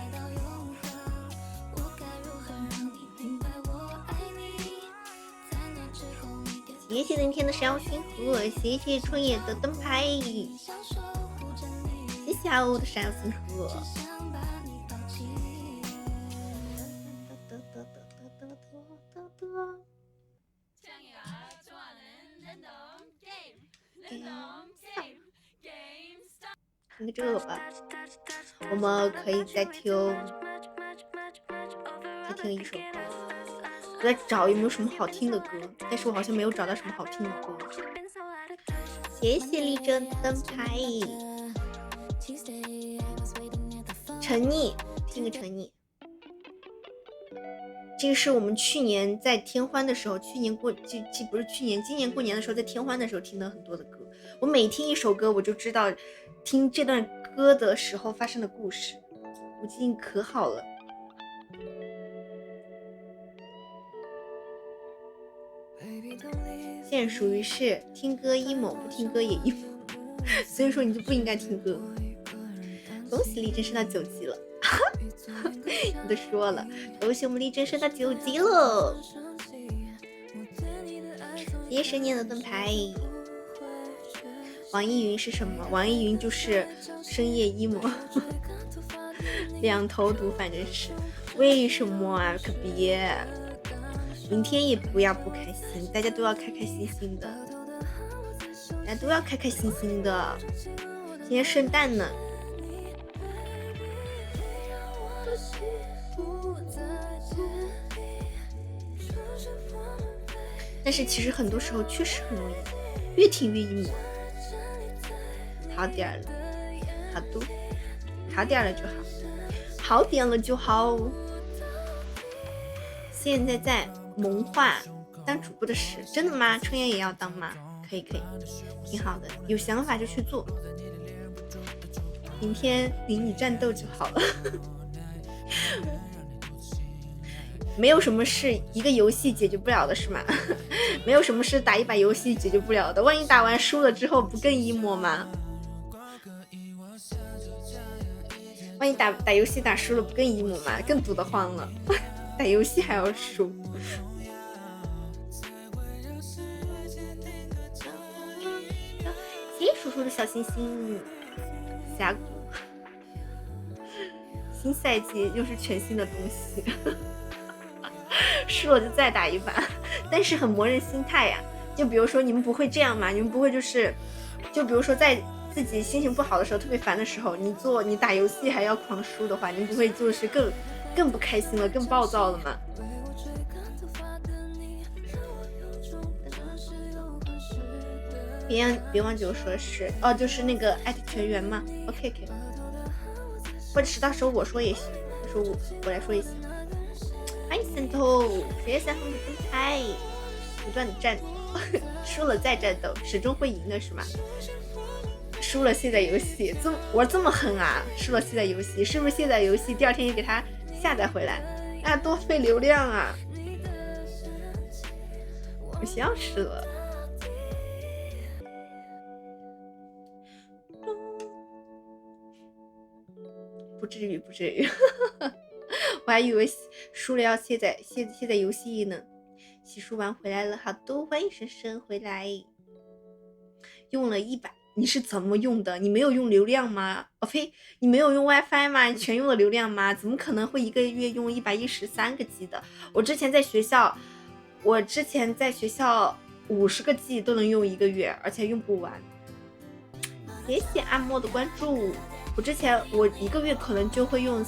谢谢今天的小星河，谢谢春野的灯牌，谢谢我的小星河。听这个吧，我们可以再听一首歌。我在找有没有什么好听的歌，但是我好像没有找到什么好听的歌。谢谢丽珍灯牌，沉溺，听个沉溺。这个是我们去年在天欢的时候，今年过年的时候，在天欢的时候听的很多的歌。我每听一首歌，我就知道听这段歌的时候发生的故事，我记性可好了。现在属于是听歌 emo， 不听歌也 emo， 所以说你就不应该听歌。恭喜丽珍升到9级了。你都说了，恭喜我们丽珍升到9级了。谢谢深念的灯牌。网易云是什么？网易云就是深夜 emo。两头堵，反正是为什么啊？可别，明天也不要不开心，大家都要开开心心的，大家都要开开心心的。今天圣诞呢。但是其实很多时候确实很容易，越听越 emo。好点了，好点了就好，好点了就好。现在在萌化当主播的事，真的吗？春燕也要当吗？可以，挺好的，有想法就去做。明天迷你战斗就好了。没有什么是一个游戏解决不了的，是吗？没有什么是打一把游戏解决不了的。万一打完输了之后不更 emo 吗？万一打游戏打输了不更 emo 吗？更堵得慌了。打游戏还要输。谢谢叔叔的小心心。峡谷。新赛季又是全新的东西。输了就再打一把，但是很磨人心态呀。就比如说你们不会这样吗？你们不会就比如说在自己心情不好的时候，特别烦的时候，你打游戏还要狂输的话，你不会就是更不开心了，更暴躁了吗？别忘记我说的是就是那个艾特全员嘛。OK， 或者是到时候我说也行，我来说也行。欢迎三头，谢谢三头的灯牌，不断的战斗，输了再战斗，始终会赢的是吗？输了卸载游戏，我这么狠啊！输了卸载游戏，是不是卸载游戏第二天也给它下载回来？那多费流量啊！我笑死了。不至于，不至于。我还以为输了要卸载游戏呢。洗漱完回来了，好多欢迎深深回来。用了100，你是怎么用的？你没有用流量吗？呸，你没有用 WiFi 吗？你全用了流量吗？怎么可能会一个月用113个 G 的？我之前在学校50个 G 都能用1个月，而且用不完。谢谢阿莫的关注。我一个月可能就会用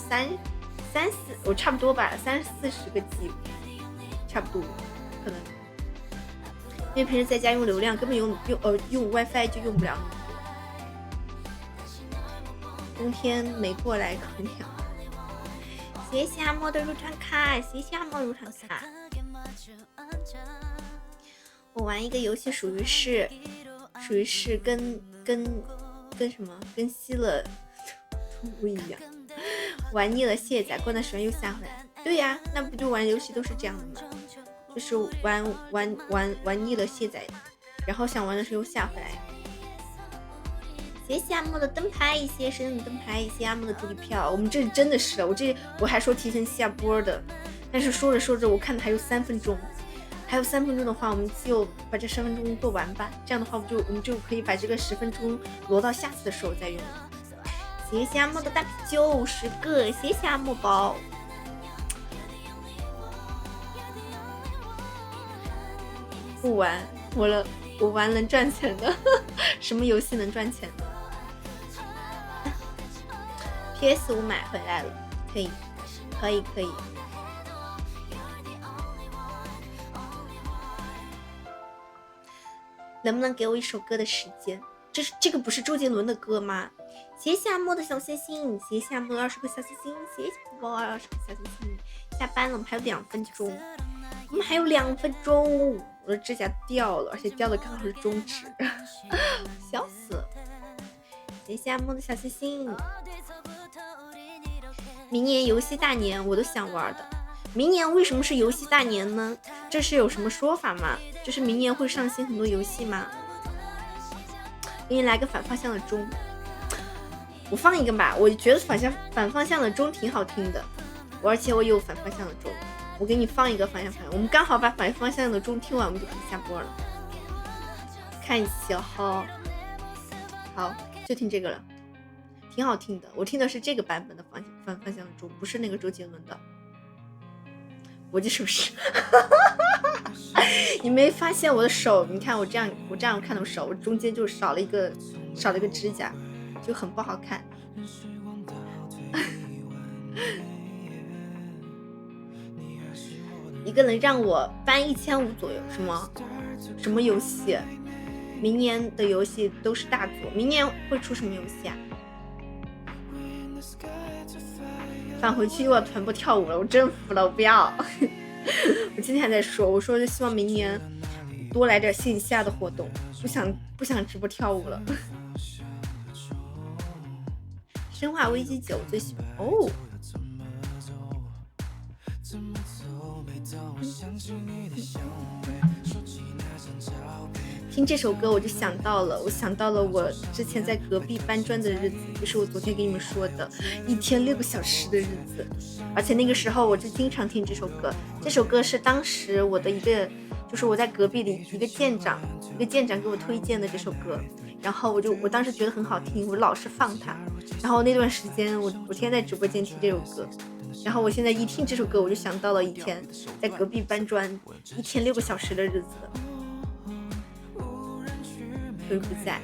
我差不多吧，30-40个 G， 差不多可能。因为平时在家用流量，根本用 WiFi 就用不了那么多。冬天没过来空调。谢谢阿莫的入场卡，谢谢阿莫入场卡。我玩一个游戏属于是跟什么跟吸了不一样，玩腻了卸载，过段时间又下回来。对呀，那不就玩游戏都是这样的吗？就是玩腻了卸载，然后想玩的时候又下回来。谢谢阿莫的灯牌，谢谢深深的灯牌，谢谢阿莫的助力票。我们这真的是，我还说提前下播的，但是说着我看的还有3分钟，的话，我们就把这10分钟做完吧。这样的话，我们就可以把这个10分钟挪到下次的时候再用了。谢谢阿莫的大啤酒10个，谢谢阿莫宝。不玩我玩能赚钱的。什么游戏能赚钱的？ PS5 买回来了，可以。能不能给我一首歌的时间？这个不是周杰伦的歌吗？谢谢阿莫的小星星，谢谢阿莫的20个小星星，谢谢宝宝20个小星星。下班了，我们还有2分钟，我的指甲掉了，而且掉的刚好是中指，笑死了。谢谢阿莫的小星星。明年游戏大年，我都想玩的。明年为什么是游戏大年呢？这是有什么说法吗？就是明年会上新很多游戏吗？给你来个反方向的钟，我放一个吧。我觉得反方向的钟挺好听的，而且我有反方向的钟，我给你放一个反向。我们刚好把反方向的钟听完，我们就可以下播了。看一起哈，好，就听这个了，挺好听的。我听的是这个版本的反方向的钟，不是那个周杰伦的。我这是不是？你没发现我的手？你看我这样看到手，我中间就少了一个指甲，就很不好看。一个能让我搬1500左右，什么游戏？明年的游戏都是大作，明年会出什么游戏啊？返回去又要团播跳舞了，我真服了，我不要。我今天还在说，我说就希望明年多来点线下的活动，不想直播跳舞了。生化危机9最喜欢哦。听这首歌我就想到了，我之前在隔壁搬砖的日子，就是我昨天给你们说的1天6个小时的日子。而且那个时候我就经常听这首歌，这首歌是当时我的一个，就是我在隔壁的一个舰长给我推荐的这首歌，然后我当时觉得很好听，我老是放它，然后那段时间我天天在直播间听这首歌，然后我现在一听这首歌我就想到了以前在隔壁搬砖1天6个小时的日子。会不在，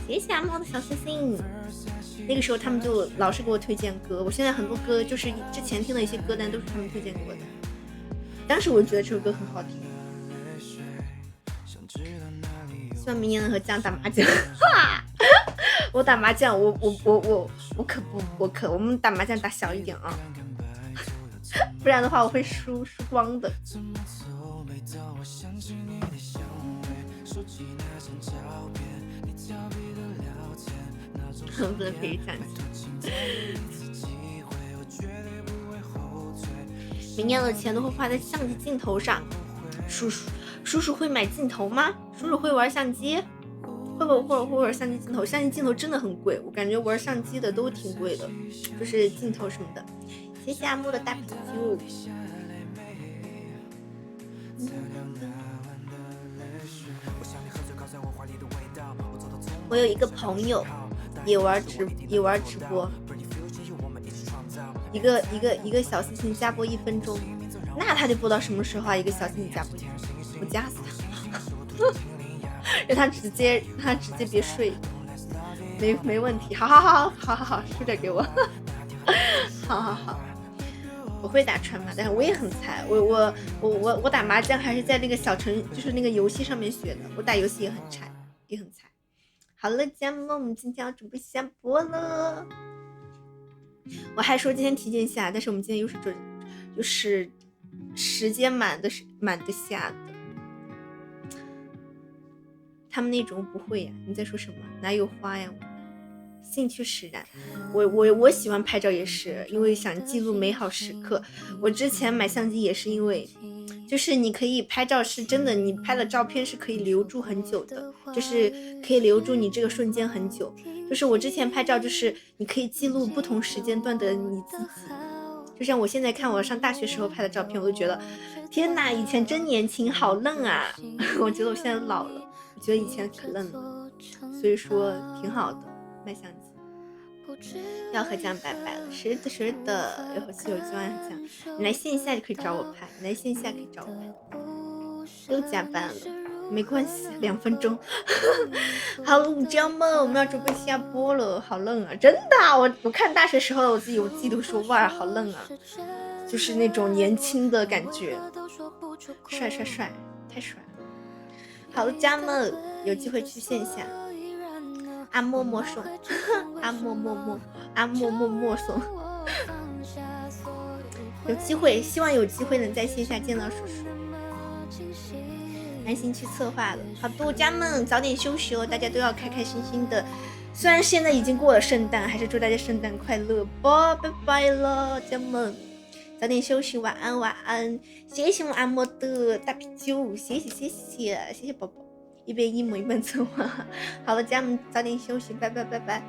谢谢阿猫的小星星。那个时候他们就老是给我推荐歌，我现在很多歌就是之前听的一些歌单都是他们推荐给我的，当时我就觉得这首歌很好听。希望明年能和酱打麻将。我打麻将，我们打麻将打小一点啊，不然的话我会输光的。不能陪着相机。明年的钱都会花在相机镜头上。叔叔会买镜头吗？叔叔会玩相机？会玩相机镜头？相机镜头真的很贵，我感觉玩相机的都挺贵的，就是镜头什么的。谢谢阿木的大啤酒。我有一个朋友也玩直播，一个小心心加播1分钟，那他得播到什么时候啊？一个小心心加播1分钟，我加死他，让他直接别睡，没问题，好，输点给我，好，我会打川麻，但是我也很菜，我打麻将还是在那个就是那个游戏上面学的，我打游戏也很菜。好了，家人们，我们今天要准备下播了。我还说今天提前下，但是我们今天又是时间满的下的。他们那种不会呀，你在说什么？哪有花呀？兴趣使然，我喜欢拍照也是因为想记录美好时刻。我之前买相机也是因为。就是你可以拍照，是真的，你拍的照片是可以留住很久的，就是可以留住你这个瞬间很久。就是我之前拍照，就是你可以记录不同时间段的你自己。就像我现在看我上大学时候拍的照片，我都觉得天哪，以前真年轻，好嫩啊！我觉得我现在老了，我觉得以前可嫩了，所以说挺好的，卖相机。要和酱拜拜了，是的，以后是有机会和酱，你来线下就可以找我拍，你来线下可以找我拍。又加班了，没关系，2分钟。好了，酱们，我们要准备下播了，好冷啊，真的，我看大学时候我自己都说哇，好冷啊，就是那种年轻的感觉，帅，太帅了。好了，酱们，有机会去线下。阿默默送，阿默默送，有机会，希望有机会能在线下见到叔叔。安心去策划了，好的，家们早点休息哦，大家都要开开心心的。虽然现在已经过了圣诞，还是祝大家圣诞快乐吧，拜拜了，家们早点休息，晚安。谢谢我阿默的大啤酒，谢谢宝宝。一边 emo 一边策划，好了，家人们早点休息，拜拜。